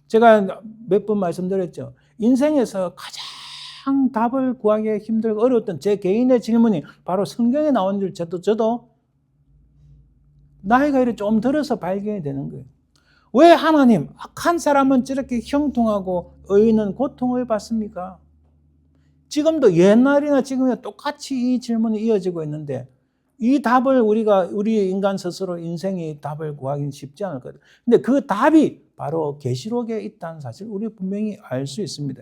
S1: 제가 몇 번 말씀드렸죠. 인생에서 가장 답을 구하기 힘들고 어려웠던 제 개인의 질문이 바로 성경에 나온 줄 저도 나이가 이렇게 좀 들어서 발견이 되는 거예요. 왜 하나님 악한 사람은 저렇게 형통하고 의인은 고통을 받습니까? 지금도 옛날이나 지금이나 똑같이 이 질문이 이어지고 있는데 이 답을 우리 인간 스스로 인생의 답을 구하기는 쉽지 않을 거예요. 근데 그 답이 바로 계시록에 있다는 사실 우리 분명히 알 수 있습니다.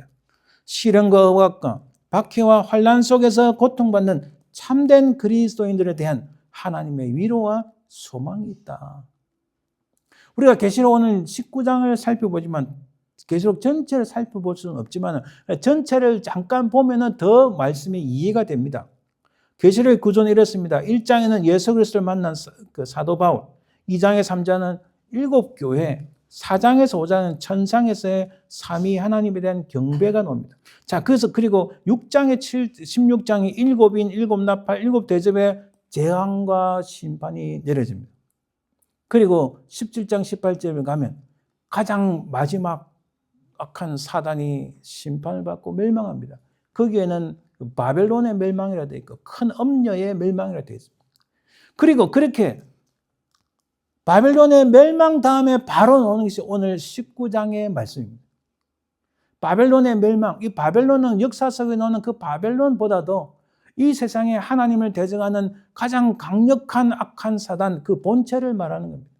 S1: 시련과 억압과 박해와 환난 속에서 고통받는 참된 그리스도인들에 대한 하나님의 위로와 소망이 있다. 우리가 계시록 오늘 19장을 살펴보지만 계시록 전체를 살펴볼 수는 없지만 전체를 잠깐 보면은 더 말씀이 이해가 됩니다. 계시록의 구조는 이렇습니다. 1장에는 예수 그리스도를 만난 그 사도 바울, 2장에 3장은 7교회, 4장에서 5장은 천상에서의 삼위 하나님에 대한 경배가 나옵니다. 자, 그리고 6장에 16장이 7인, 7나팔, 7대접의 재앙과 심판이 내려집니다. 그리고 17장 18절에 가면 가장 마지막 악한 사단이 심판을 받고 멸망합니다. 거기에는 바벨론의 멸망이라 되어 있고 큰 엄녀의 멸망이라 되어 있습니다. 그리고 그렇게 바벨론의 멸망 다음에 바로 나오는 것이 오늘 19장의 말씀입니다. 바벨론의 멸망, 이 바벨론은 역사 속에 나오는 그 바벨론보다도 이 세상에 하나님을 대적하는 가장 강력한 악한 사단, 그 본체를 말하는 겁니다.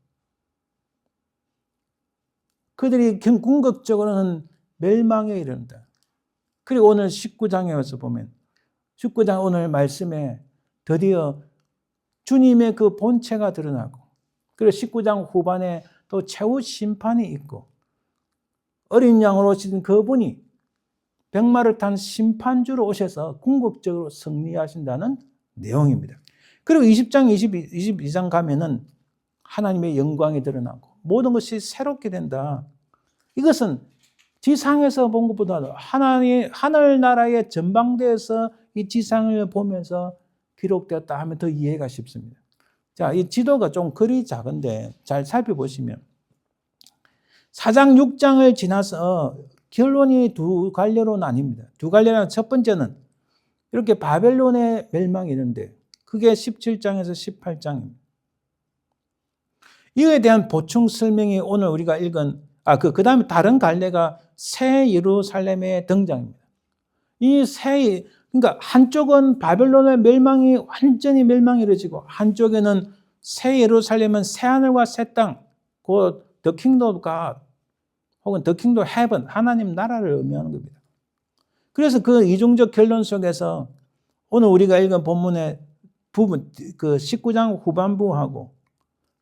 S1: 그들이 궁극적으로는 멸망에 이른다. 그리고 오늘 19장에 와서 보면 19장 오늘 말씀에 드디어 주님의 그 본체가 드러나고 그리고 19장 후반에 또 최후 심판이 있고 어린 양으로 오신 그분이 백마를 탄 심판주로 오셔서 궁극적으로 승리하신다는 내용입니다. 그리고 20장, 22장 가면은 하나님의 영광이 드러나고 모든 것이 새롭게 된다. 이것은 지상에서 본 것보다도 하늘나라의 전방대에서 이 지상을 보면서 기록되었다 하면 더 이해가 쉽습니다. 자, 이 지도가 좀 그리 작은데 잘 살펴보시면 4장, 6장을 지나서 결론이 두 갈래로 나뉩니다. 두 갈래는 첫 번째는 이렇게 바벨론의 멸망이 있는데 그게 17장에서 18장입니다. 이에 대한 보충 설명이 오늘 우리가 읽은 그 다음에 다른 갈래가 새 예루살렘의 등장입니다. 그러니까 한쪽은 바벨론의 멸망이 완전히 멸망이 이루어지고 한쪽에는 새 예루살렘은 새 하늘과 새 땅, 곧 The Kingdom of God 혹은 The Kingdom of Heaven, 하나님 나라를 의미하는 겁니다. 그래서 그 이중적 결론 속에서 오늘 우리가 읽은 본문의 부분, 그 19장 후반부하고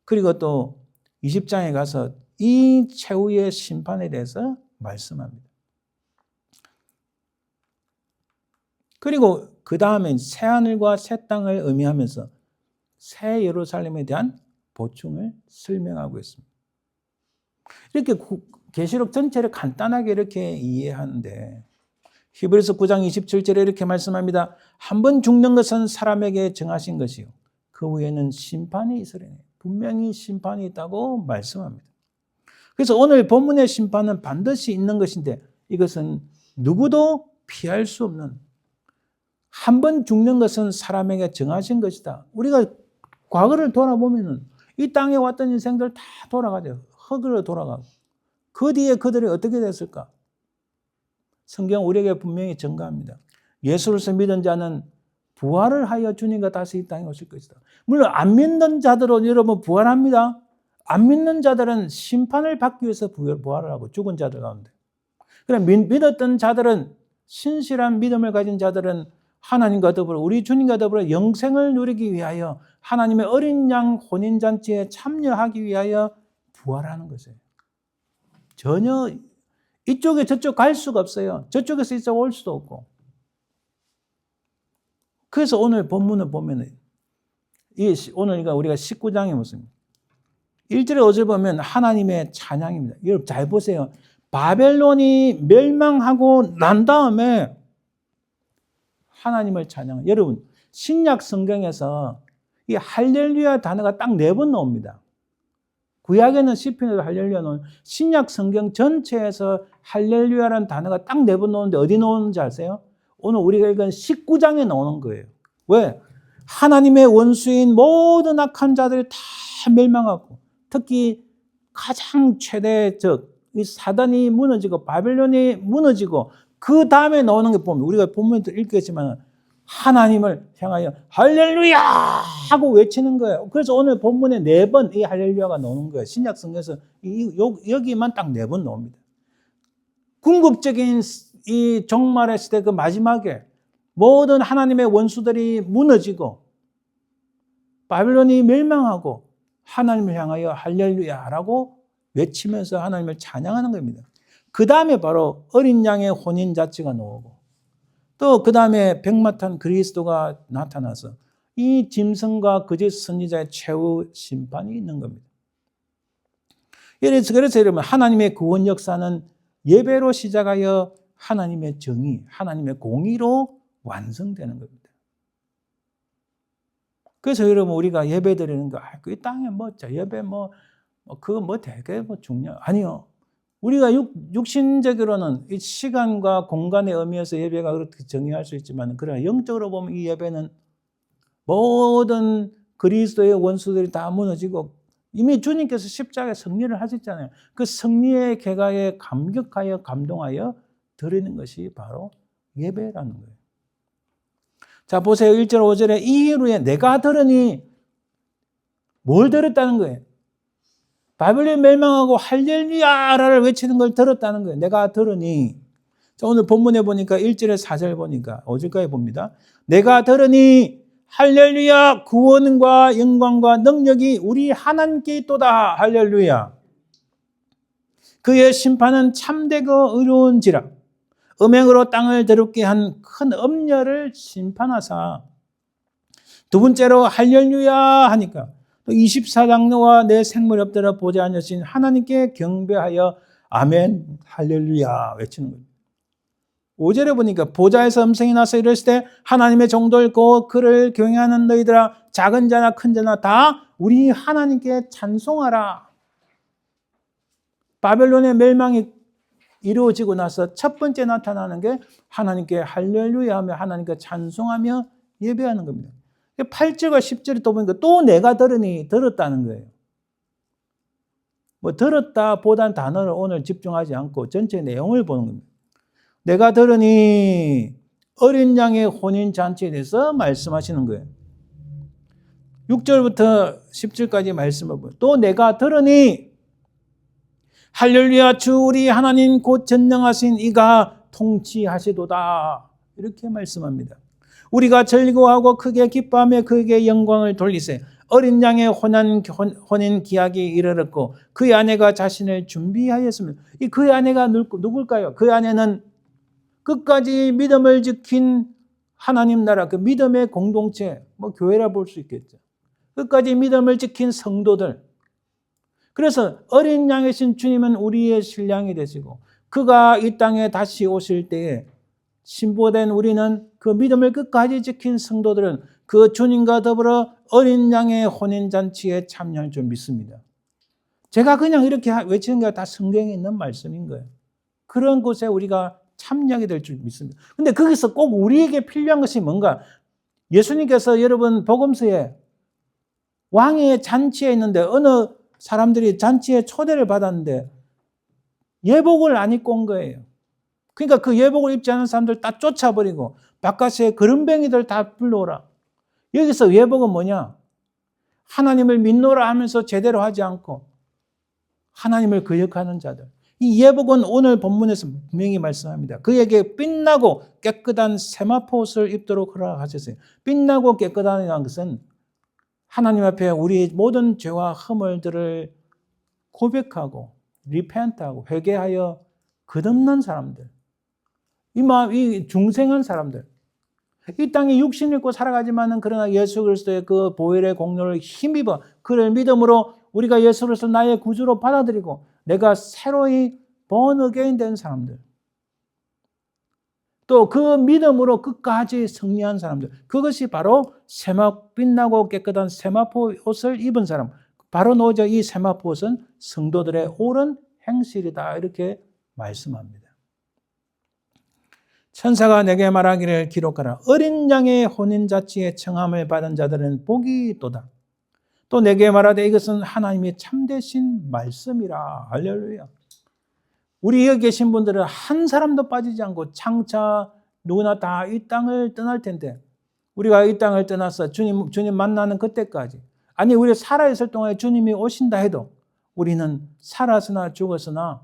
S1: 그리고 또 20장에 가서 이 최후의 심판에 대해서 말씀합니다. 그리고 그 다음엔 새 하늘과 새 땅을 의미하면서 새 예루살렘에 대한 보충을 설명하고 있습니다. 이렇게 계시록 전체를 간단하게 이렇게 이해하는데 히브리서 9장 27절에 이렇게 말씀합니다. 한 번 죽는 것은 사람에게 정하신 것이요 그 후에는 심판이 있으리니 분명히 심판이 있다고 말씀합니다. 그래서 오늘 본문의 심판은 반드시 있는 것인데 이것은 누구도 피할 수 없는 한 번 죽는 것은 사람에게 정하신 것이다. 우리가 과거를 돌아보면 이 땅에 왔던 인생들 다 돌아가죠. 흙으로 돌아가고 그 뒤에 그들이 어떻게 됐을까? 성경 우리에게 분명히 증거합니다. 예수를 믿은 자는 부활을 하여 주님과 다시 이 땅에 오실 것이다. 물론 안 믿는 자들은 여러분 부활합니다. 안 믿는 자들은 심판을 받기 위해서 부활을 하고 죽은 자들 가운데. 그럼 믿었던 자들은 신실한 믿음을 가진 자들은 하나님과 더불어 우리 주님과 더불어 영생을 누리기 위하여 하나님의 어린 양 혼인잔치에 참여하기 위하여 부활하는 것이에요. 전혀 이쪽에 저쪽 갈 수가 없어요. 저쪽에서 이쪽 올 수도 없고. 그래서 오늘 본문을 보면 오늘 우리가 19장에 무슨 1절에 5절 보면 하나님의 찬양입니다. 여러분 잘 보세요. 바벨론이 멸망하고 난 다음에 하나님을 찬양. 여러분 신약 성경에서 이 할렐루야 단어가 딱 4번 나옵니다. 구약에는 시편에도 할렐루야 나오는 신약 성경 전체에서 할렐루야라는 단어가 딱 4번 나오는데 어디 나오는지 아세요? 오늘 우리가 읽은 19장에 나오는 거예요. 왜? 하나님의 원수인 모든 악한 자들이 다 멸망하고 특히 가장 최대적 이 사단이 무너지고 바벨론이 무너지고 그 다음에 나오는 게 보면 우리가 본문에도 읽겠지만 하나님을 향하여 할렐루야 하고 외치는 거예요. 그래서 오늘 본문에 4번 이 할렐루야가 나오는 거예요. 신약 성경에서 여기만 딱 4번 나옵니다. 궁극적인 이 종말의 시대 그 마지막에 모든 하나님의 원수들이 무너지고 바벨론이 멸망하고 하나님을 향하여 할렐루야라고 외치면서 하나님을 찬양하는 겁니다. 그 다음에 바로 어린 양의 혼인 잔치가 나오고 또 그 다음에 백마탄 그리스도가 나타나서 이 짐승과 거짓 선지자의 최후 심판이 있는 겁니다. 그래서 여러분 하나님의 구원 역사는 예배로 시작하여 하나님의 정의, 하나님의 공의로 완성되는 겁니다. 그래서 여러분 우리가 예배 드리는 거, 그 땅에 예배 그거 되게 중요. 아니요. 우리가 육신적으로는 이 시간과 공간의 의미에서 예배가 그렇게 정의할 수 있지만, 그러나 영적으로 보면 이 예배는 모든 그리스도의 원수들이 다 무너지고 이미 주님께서 십자가에 승리를 하셨잖아요. 그 승리의 궤가에 감격하여 감동하여 드리는 것이 바로 예배라는 거예요. 자, 보세요. 1절 5절에 이 이후에 내가 들으니 뭘 들었다는 거예요? 바벨론 멸망하고 할렐루야를 외치는 걸 들었다는 거예요. 내가 들으니. 자, 오늘 본문에 보니까 1절에 4절 보니까 5절까지 봅니다. 내가 들으니 할렐루야 구원과 영광과 능력이 우리 하나님께 있도다. 할렐루야. 그의 심판은 참되고 의로운지라. 음행으로 땅을 더럽게 한 큰 음녀를 심판하사. 두 번째로 할렐루야 하니까 또 24장로와 내 생물이 엎드려 보좌 앉으신 하나님께 경배하여 아멘 할렐루야 외치는 거예요. 5절에 보니까 보좌에서 음성이 나서 이르실 때 하나님의 종들 곧 그를 경외하는 너희들아 작은 자나 큰 자나 다 우리 하나님께 찬송하라. 바벨론의 멸망이 이루어지고 나서 첫 번째 나타나는 게 하나님께 할렐루야 하며 하나님께 찬송하며 예배하는 겁니다. 8절과 10절에 또 보니까 또 내가 들으니 들었다는 거예요. 들었다 보다는 단어를 오늘 집중하지 않고 전체 내용을 보는 겁니다. 내가 들으니 어린 양의 혼인 잔치에 대해서 말씀하시는 거예요. 6절부터 10절까지 말씀을 보면 또 내가 들으니 할렐루야 주 우리 하나님 곧 전능하신 이가 통치하시도다. 이렇게 말씀합니다. 우리가 즐거워하고 크게 기뻐하며 그에게 영광을 돌리세. 어린 양의 혼인 기약이 이르렀고 그의 아내가 자신을 준비하였습니다. 이 그의 아내가 누굴까요? 그의 아내는 끝까지 믿음을 지킨 하나님 나라, 그 믿음의 공동체, 교회라 볼 수 있겠죠. 끝까지 믿음을 지킨 성도들. 그래서 어린 양이신 주님은 우리의 신랑이 되시고 그가 이 땅에 다시 오실 때에 신보된 우리는 그 믿음을 끝까지 지킨 성도들은 그 주님과 더불어 어린 양의 혼인잔치에 참여할 줄 믿습니다. 제가 그냥 이렇게 외치는 게 다 성경에 있는 말씀인 거예요. 그런 곳에 우리가 참여하게 될 줄 믿습니다. 근데 거기서 꼭 우리에게 필요한 것이 뭔가? 예수님께서 여러분 복음서에 왕의 잔치에 있는데 어느 사람들이 잔치에 초대를 받았는데 예복을 안 입고 온 거예요. 그러니까 그 예복을 입지 않은 사람들 다 쫓아버리고 바깥에 거름뱅이들 다 불러오라. 여기서 예복은 뭐냐? 하나님을 믿노라 하면서 제대로 하지 않고 하나님을 거역하는 자들. 이 예복은 오늘 본문에서 분명히 말씀합니다. 그에게 빛나고 깨끗한 세마포 옷을 입도록 허락하셨어요. 빛나고 깨끗하다는 것은 하나님 앞에 우리 모든 죄와 허물들을 고백하고 리펜트하고 회개하여 거듭난 사람들. 이 중생한 사람들. 이 땅에 육신을 입고 살아가지만은 그러나 예수 그리스도의 그 보혈의 공로를 힘입어 그를 믿음으로 우리가 예수 그리스도 나의 구주로 받아들이고 내가 새로이 born again 된 사람들. 또 그 믿음으로 끝까지 승리한 사람들. 그것이 바로 빛나고 깨끗한 세마포 옷을 입은 사람. 바로 노저 이 세마포 옷은 성도들의 옳은 행실이다. 이렇게 말씀합니다. 천사가 내게 말하기를 기록하라. 어린 양의 혼인잔치에 청함을 받은 자들은 복이 있도다. 또 내게 말하되 이것은 하나님의 참되신 말씀이라. 할렐루야. 우리 여기 계신 분들은 한 사람도 빠지지 않고 장차 누구나 다 이 땅을 떠날 텐데 우리가 이 땅을 떠나서 주님 만나는 그때까지, 아니 우리 살아있을 동안에 주님이 오신다 해도 우리는 살았으나 죽었으나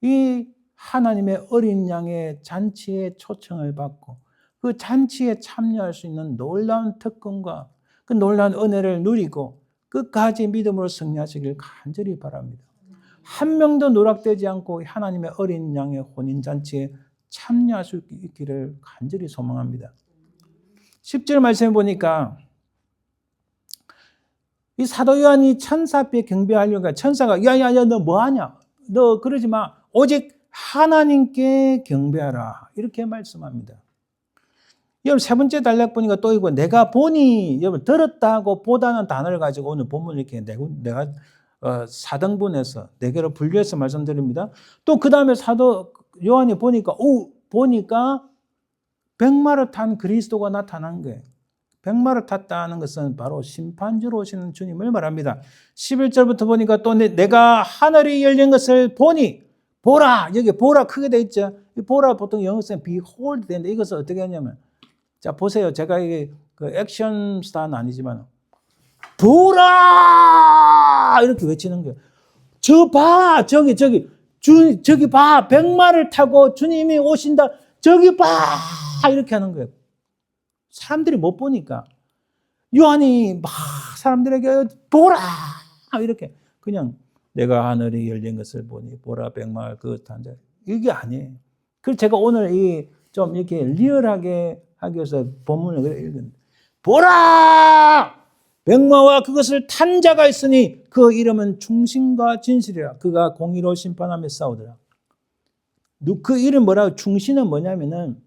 S1: 이 하나님의 어린 양의 잔치에 초청을 받고 그 잔치에 참여할 수 있는 놀라운 특권과 그 놀라운 은혜를 누리고 끝까지 믿음으로 승리하시길 간절히 바랍니다. 한 명도 누락되지 않고 하나님의 어린 양의 혼인잔치에 참여할 수 있기를 간절히 소망합니다. 10절 말씀해 보니까 이 사도 요한이 천사 앞에 경배하려고 천사가 야야야 너 뭐하냐? 너 그러지 마. 오직 하나님께 경배하라. 이렇게 말씀합니다. 여러분 세 번째 단락 보니까 또 이거 내가 보니, 여러분 들었다고 보다는 단어를 가지고 오늘 본문을 이렇게 내가 4등분해서 4개로 분류해서 말씀드립니다. 또 그 다음에 사도 요한이 보니까 백마를 탄 그리스도가 나타난 거예요. 백마를 탔다는 것은 바로 심판주로 오시는 주님을 말합니다. 11절부터 보니까 또 내가 하늘이 열린 것을 보니, 보라, 여기 보라 크게 돼 있죠. 이 보라 보통 영어 쓰면 behold 되는데 이것을 어떻게 하냐면, 자 보세요. 제가 이게 그 액션 스타는 아니지만 보라 이렇게 외치는 거예요. 저 봐, 저기 봐, 백마를 타고 주님이 오신다. 저기 봐 이렇게 하는 거예요. 사람들이 못 보니까 요한이 막 사람들에게 보라 이렇게 그냥 내가 하늘이 열린 것을 보니 보라 백마를 그것한 자 이게 아니에요. 그래서 제가 오늘 좀 이렇게 리얼하게 하기 위해서 본문을 읽은 보라 백마와 그것을 탄 자가 있으니 그 이름은 충신과 진실이라 그가 공의로 심판하며 싸우더라. 그 이름 뭐라고? 충신은 뭐냐면은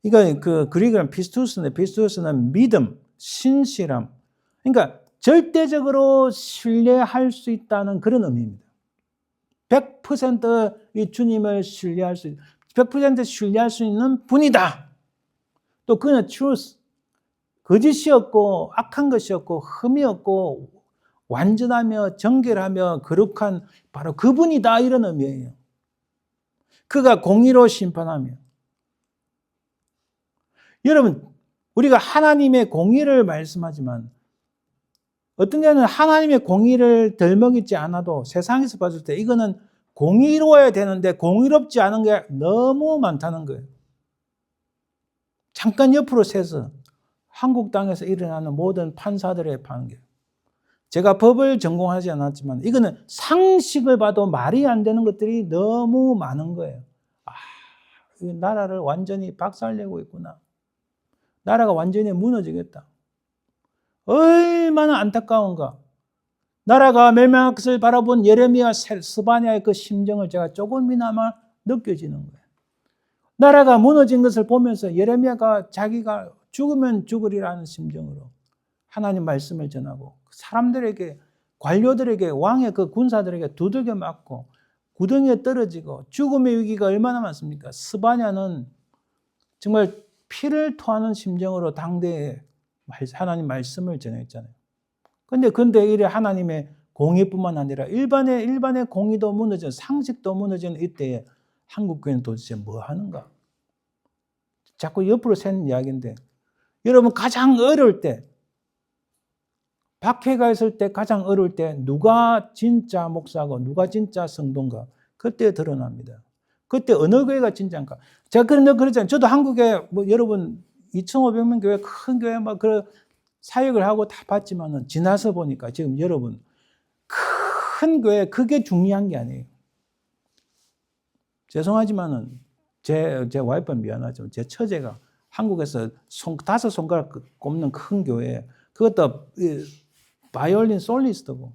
S1: 이거 그 그리그는 피스투스는 믿음, 신실함. 그러니까 절대적으로 신뢰할 수 있다는 그런 의미입니다. 100% 이 주님을 신뢰할 수 100% 신뢰할 수 있는 분이다. 또 그는 truth, 거짓이 없고 악한 것이 없고 흠이 없고 완전하며 정결하며 거룩한 바로 그분이다 이런 의미예요. 그가 공의로 심판하며. 여러분 우리가 하나님의 공의를 말씀하지만 어떤 데는 하나님의 공의를 덜먹이지 않아도 세상에서 봤을 때 이거는 공의로워야 되는데 공의롭지 않은 게 너무 많다는 거예요. 잠깐 옆으로 세서 한국 땅에서 일어나는 모든 판사들의 판결. 제가 법을 전공하지 않았지만 이거는 상식을 봐도 말이 안 되는 것들이 너무 많은 거예요. 이 나라를 완전히 박살내고 있구나. 나라가 완전히 무너지겠다. 얼마나 안타까운가. 나라가 멸망할 것을 바라본 예레미야 스바냐의 그 심정을 제가 조금이나마 느껴지는 거예요. 나라가 무너진 것을 보면서 예레미야가 자기가 죽으면 죽으리라는 심정으로 하나님 말씀을 전하고 사람들에게 관료들에게 왕의 그 군사들에게 두들겨 맞고 구덩이에 떨어지고 죽음의 위기가 얼마나 많습니까? 스바냐는 정말 피를 토하는 심정으로 당대에 하나님 말씀을 전했잖아요. 근데 이래 하나님의 공의뿐만 아니라 일반의 공의도 무너진 상식도 무너진 이때에 한국교회는 도대체 뭐 하는가? 자꾸 옆으로 새는 이야기인데 여러분 가장 어려울 때 박해가 있을 때 가장 어려울 때 누가 진짜 목사고 누가 진짜 성도인가 그때 드러납니다. 그때 어느 교회가 진짜인가? 제가 그러잖아요. 저도 한국에 여러분 2,500명 교회 큰 교회 막 그런 사역을 하고 다 봤지만은 지나서 보니까 지금 여러분 큰 교회 그게 중요한 게 아니에요. 죄송하지만은 제 와이프는 미안하지만 제 처제가 한국에서 5손가락 꼽는 큰 교회 그것도 바이올린 솔리스트고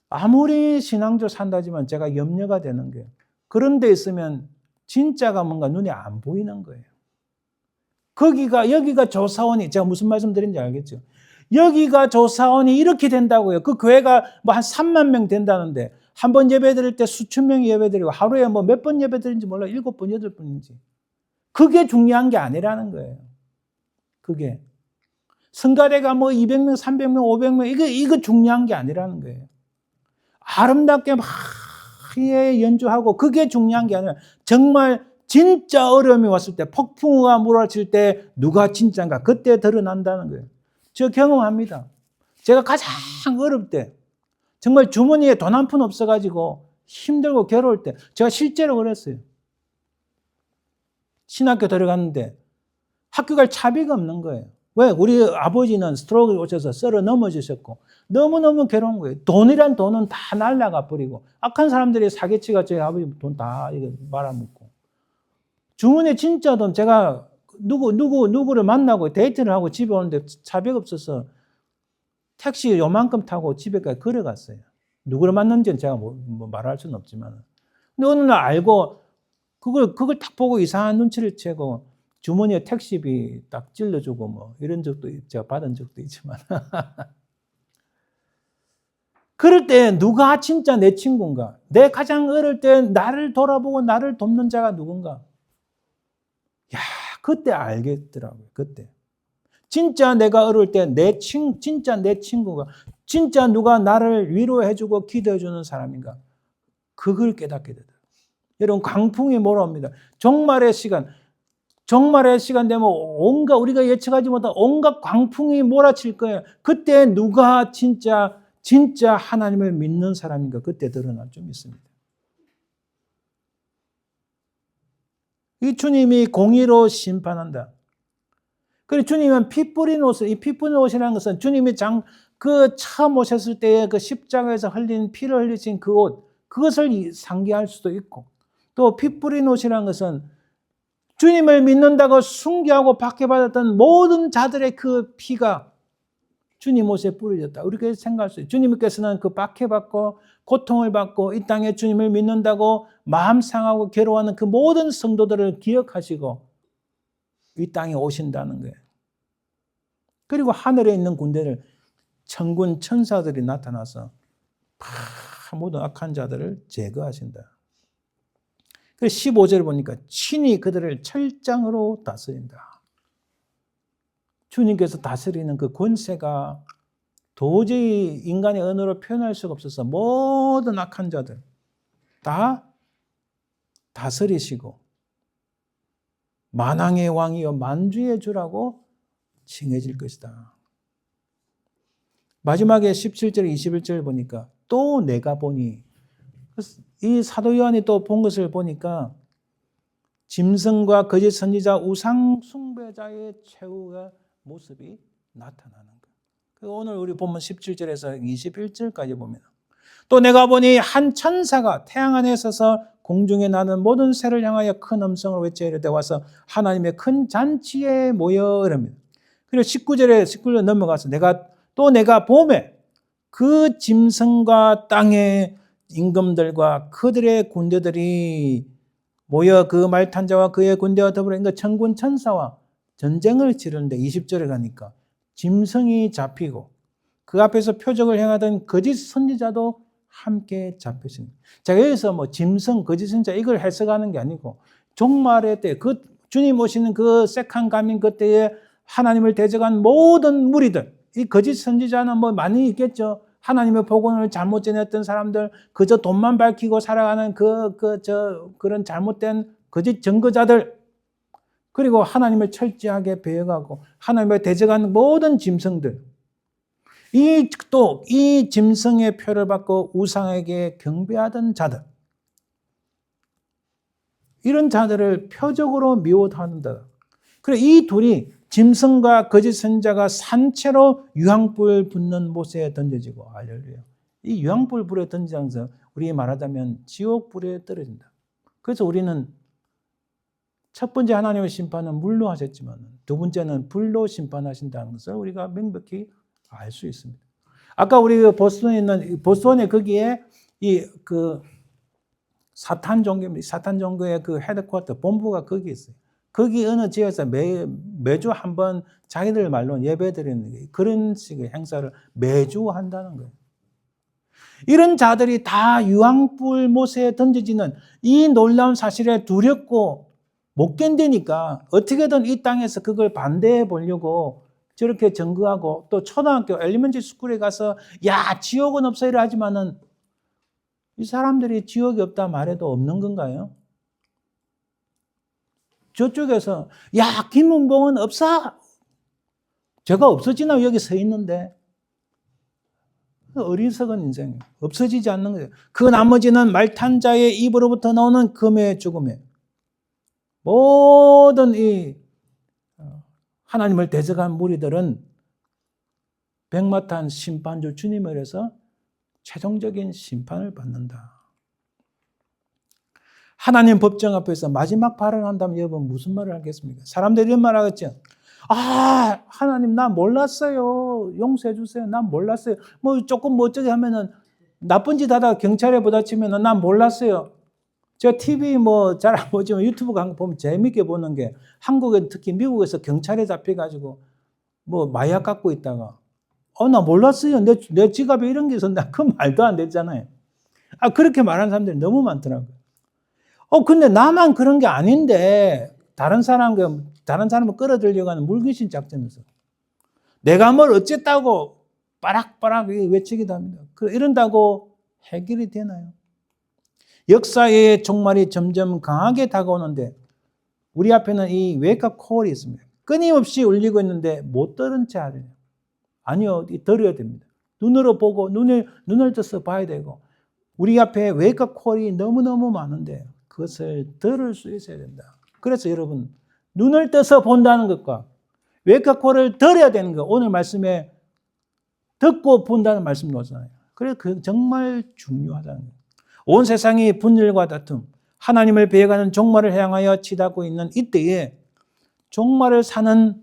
S1: 아무리 신앙적으로 산다지만 제가 염려가 되는 게 그런 데 있으면 진짜가 뭔가 눈에 안 보이는 거예요. 여기가 조사원이 제가 무슨 말씀 드린지 알겠죠? 여기가 조사원이 이렇게 된다고요. 그 교회가 뭐 한 3만 명 된다는데 한 번 예배 드릴 때 수천 명이 예배 드리고 하루에 뭐 몇 번 예배 드리는지 몰라 7번, 8번인지. 그게 중요한 게 아니라는 거예요. 그게. 성가대가 뭐 200명, 300명, 500명 이거 중요한 게 아니라는 거예요. 아름답게 막 연주하고 그게 중요한 게 아니라 정말 진짜 어려움이 왔을 때, 폭풍우가 몰아칠 때 누가 진짜인가? 그때 드러난다는 거예요. 저 경험합니다. 제가 가장 어려울 때, 정말 주머니에 돈 한 푼 없어가지고 힘들고 괴로울 때, 제가 실제로 그랬어요. 신학교 들어갔는데 학교 갈 차비가 없는 거예요. 왜? 우리 아버지는 스트로크에 오셔서 썰어 넘어지셨고 너무너무 괴로운 거예요. 돈이란 돈은 다 날라가 버리고 악한 사람들이 사기치가 저희 아버지 돈 다 말아먹고 주머니에 진짜 돈 제가 누구를 만나고 데이트를 하고 집에 오는데 차비가 없어서 택시 요만큼 타고 집에까지 걸어갔어요. 누구를 만났는지는 제가 뭐 말할 수는 없지만. 근데 어느 날 알고 그걸 딱 보고 이상한 눈치를 채고 주머니에 택시비 딱 찔러주고 뭐 이런 적도 제가 받은 적도 있지만. 그럴 때 누가 진짜 내 친구인가? 내 가장 어릴 때 나를 돌아보고 나를 돕는 자가 누군가? 야, 그때 알겠더라고요. 그때. 진짜 내가 어릴 때 진짜 내 친구가, 진짜 누가 나를 위로해주고 기도해주는 사람인가? 그걸 깨닫게 되더라고요. 여러분, 강풍이 몰아옵니다. 종말의 시간 되면 온갖, 우리가 예측하지 못한 온갖 광풍이 몰아칠 거예요. 그때 누가 진짜 하나님을 믿는 사람인가? 그때 드러날 좀 있습니다. 이 주님이 공의로 심판한다. 그리고 주님은 피 뿌린 옷을, 이 피 뿌린 옷이라는 것은 주님이 처음 오셨을 때의 그 십자가에서 흘린 피를 흘리신 그 옷, 그것을 상기할 수도 있고, 또 피 뿌린 옷이라는 것은 주님을 믿는다고 순교하고 박해받았던 모든 자들의 그 피가 주님 옷에 뿌려졌다. 우리가 생각할 수 있어요. 주님께서는 그 박해받고 고통을 받고 이 땅에 주님을 믿는다고 마음 상하고 괴로워하는 그 모든 성도들을 기억하시고 이 땅에 오신다는 거예요. 그리고 하늘에 있는 군대를 천군 천사들이 나타나서 모든 악한 자들을 제거하신다. 그래서 15절을 보니까 친히 그들을 철장으로 다스린다. 주님께서 다스리는 그 권세가 도저히 인간의 언어로 표현할 수가 없어서 모든 악한 자들 다 다스리시고 만왕의 왕이여 만주의 주라고 칭해질 것이다. 마지막에 17절 21절 보니까 또 내가 보니, 이 사도 요한이 또 본 것을 보니까 짐승과 거짓 선지자 우상 숭배자의 최후의 모습이 나타나는 거예요. 오늘 우리 보면 17절에서 21절까지 보면 또 내가 보니 한 천사가 태양 안에 서서 공중에 나는 모든 새를 향하여 큰 음성을 외쳐 이르되 와서 하나님의 큰 잔치에 모여 이럽니다. 그리고 19절 넘어가서 내가 봄에 그 짐승과 땅의 임금들과 그들의 군대들이 모여 그 말탄 자와 그의 군대와 더불어 인가 천군 천사와 전쟁을 치르는데 20절에 가니까 짐승이 잡히고 그 앞에서 표적을 행하던 거짓 선지자도 함께 잡히십니다. 자, 여기서 뭐 짐승, 거짓 선지자 이걸 해석하는 게 아니고 종말의 때 그 주님 오시는 그 세칸 가민 그때에 하나님을 대적한 모든 무리들, 이 거짓 선지자는 뭐 많이 있겠죠. 하나님의 복음을 잘못 전했던 사람들, 그저 돈만 밝히고 살아가는 그런 잘못된 거짓 증거자들, 그리고 하나님을 철저하게 배역하고 하나님을 대적하는 모든 짐승들, 이 짐승의 표를 받고 우상에게 경배하던 자들, 이런 자들을 표적으로 미워한다. 그래, 이 둘이 짐승과 거짓 선지자가 산채로 유황불 붙는 못에 던져지고, 할렐루야. 이 유황불 불에 던지면서 우리 말하자면 지옥불에 떨어진다. 그래서 우리는 첫 번째 하나님의 심판은 물로 하셨지만 두 번째는 불로 심판하신다는 것을 우리가 명백히 알 수 있습니다. 아까 우리 보스턴에 거기에 사탄 종교의 그 헤드쿼터 본부가 거기 있어요. 거기 어느 지역에서 매주 한 번 자기들 말로 예배드리는 그런 식의 행사를 매주 한다는 거예요. 이런 자들이 다 유황불 못에 던져지는 이 놀라운 사실에 두렵고 못 견디니까 어떻게든 이 땅에서 그걸 반대해 보려고 저렇게 증거하고, 또 초등학교 엘리먼터리 스쿨에 가서 야 지옥은 없어 이래 하지만은 이 사람들이 지옥이 없다 말해도 없는 건가요? 저쪽에서 야, 김은봉은 없어. 제가 없어지나 여기 서 있는데. 어리석은 인생. 없어지지 않는 거예요. 그 나머지는 말탄 자의 입으로부터 나오는 금의 죽음에 모든 이 하나님을 대적한 무리들은 백마탄 심판주 주님을 해서 최종적인 심판을 받는다. 하나님 법정 앞에서 마지막 발언한다면 여러분 무슨 말을 하겠습니까? 사람들이 이런 말 하겠죠. 아, 하나님 나 몰랐어요. 용서해 주세요. 난 몰랐어요. 뭐 조금 어쩌게 하면은 나쁜 짓 하다가 경찰에 부딪히면은 난 몰랐어요. 제가 TV 뭐 잘 안 보지만 유튜브 광고 보면 재밌게 보는 게 한국에 특히 미국에서 경찰에 잡혀가지고 뭐 마약 갖고 있다가 나 몰랐어요. 내 지갑에 이런 게 있었는데 그 말도 안 되잖아요. 그렇게 말하는 사람들이 너무 많더라고요. 근데 나만 그런 게 아닌데 다른 사람을 끌어들려고 하는 물귀신 작전에서 내가 뭘 어쨌다고 빠락빠락 외치기도 합니다. 이런다고 해결이 되나요? 역사의 종말이 점점 강하게 다가오는데 우리 앞에는 이 웨이크업 콜이 있습니다. 끊임없이 울리고 있는데 못 들은 채 하려요. 아니요, 들어야 됩니다. 눈으로 보고 눈을 떠서 봐야 되고 우리 앞에 웨이크업 콜이 너무너무 많은데 그것을 들을 수 있어야 된다. 그래서 여러분 눈을 떠서 본다는 것과 웨이크업 콜을 들어야 되는 것, 오늘 말씀에 듣고 본다는 말씀이 나오잖아요. 그래서 그 정말 중요하다는 거예요. 온 세상이 분열과 다툼, 하나님을 배역하는 종말을 향하여 치닫고 있는 이때에 종말을 사는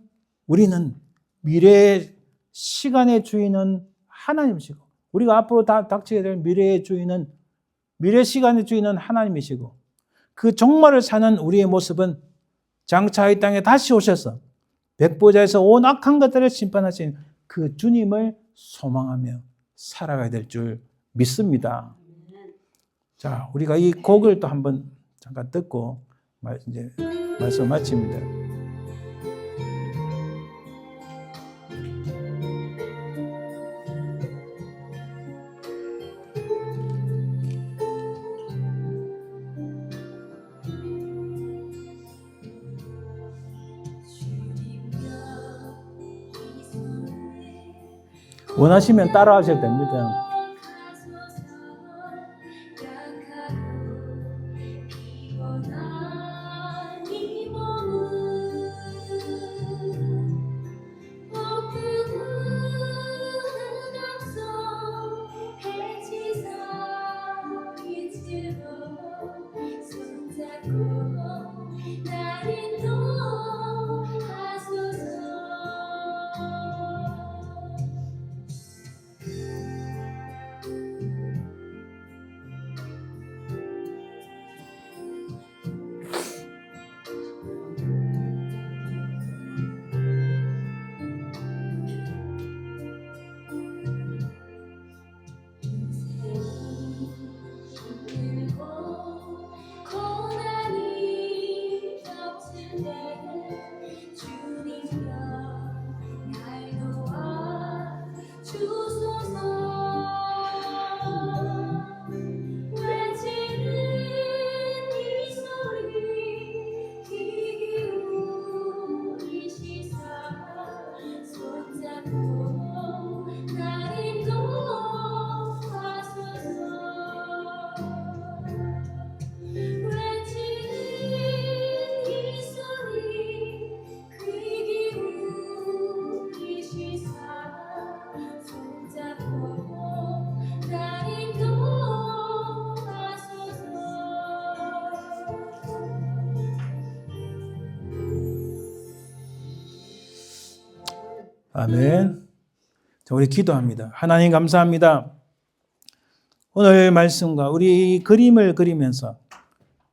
S1: 우리는 미래의 시간의 주인은 하나님이시고 우리가 앞으로 닥치게 될 미래의 주인은 미래 시간의 주인은 하나님이시고 그 종말을 사는 우리의 모습은 장차 이 땅에 다시 오셔서 백보자에서 온 악한 것들을 심판하신 그 주님을 소망하며 살아가야 될 줄 믿습니다. 자, 우리가 이 곡을 또 한번 잠깐 듣고 이제 말씀 마칩니다. 원하시면 따라 하셔도 됩니다. 아멘. 자, 우리 기도합니다. 하나님 감사합니다. 오늘 말씀과 우리 그림을 그리면서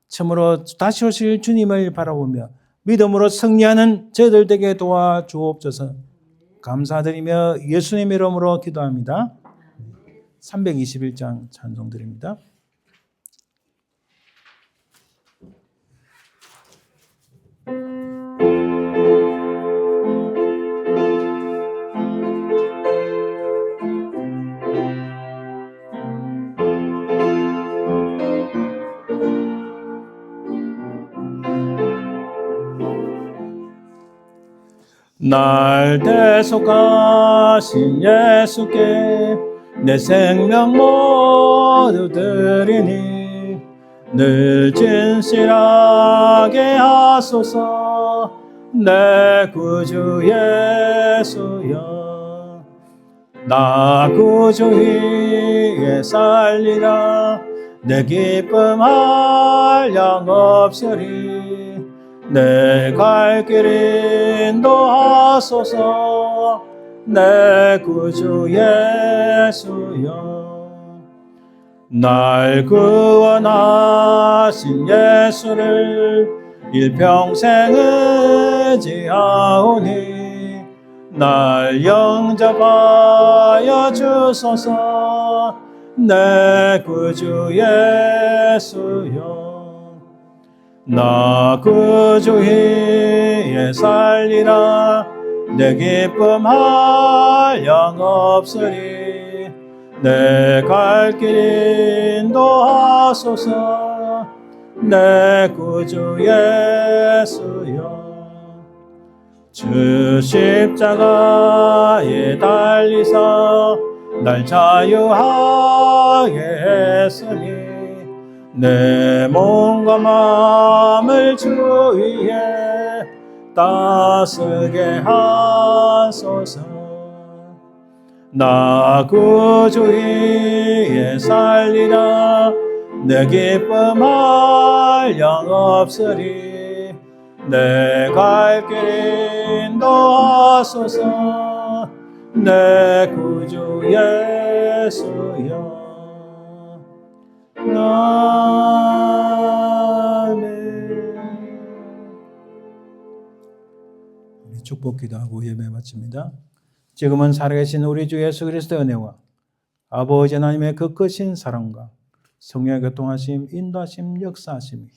S1: 참으로 다시 오실 주님을 바라보며 믿음으로 승리하는 저희들 되게 도와주옵소서. 감사드리며 예수님의 이름으로 기도합니다. 321장 찬송 드립니다. 날 대속하신 예수께 내 생명 모두 드리니 늘 진실하게 하소서 내 구주 예수여. 나 구주 위에 살리라 내 기쁨 한량 없으리 내 갈 길 인도하소서 내 구주 예수여. 날 구원하신 예수를 일평생 의지하오니 날 영접하여 주소서 내 구주 예수여. 나 구주 위에 살리라 내 기쁨 한량 없으리 내 갈 길 인도하소서 내 구주 예수여. 주 십자가에 달리사 날 자유하게 했으니 내 몸과 마음을 주 위에 따스게 하소서. 나 구주 위에 살리라 내 기쁨 한량 없으리 내 갈 길 인도하소서 내 구주 예수여. 아멘. 우리 축복 기도하고 예배 마칩니다. 지금은 살아계신 우리 주 예수 그리스도의 은혜와 아버지 하나님의 그 크신 사랑과 성령의 교통하심, 인도하심, 역사하심이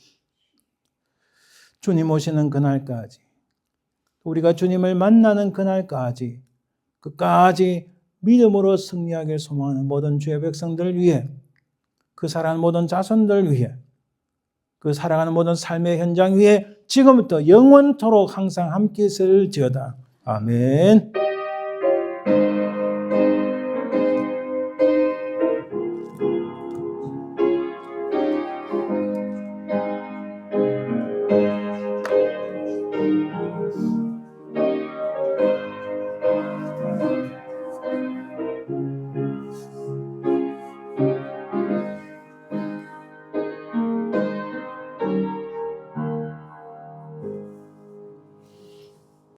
S1: 주님 오시는 그날까지, 우리가 주님을 만나는 그날까지 끝까지 믿음으로 승리하길 소망하는 모든 주의 백성들을 위해, 그 사랑하는 모든 자손들 위해, 그 사랑하는 모든 삶의 현장 위에 지금부터 영원토록 항상 함께 있을지어다. 아멘.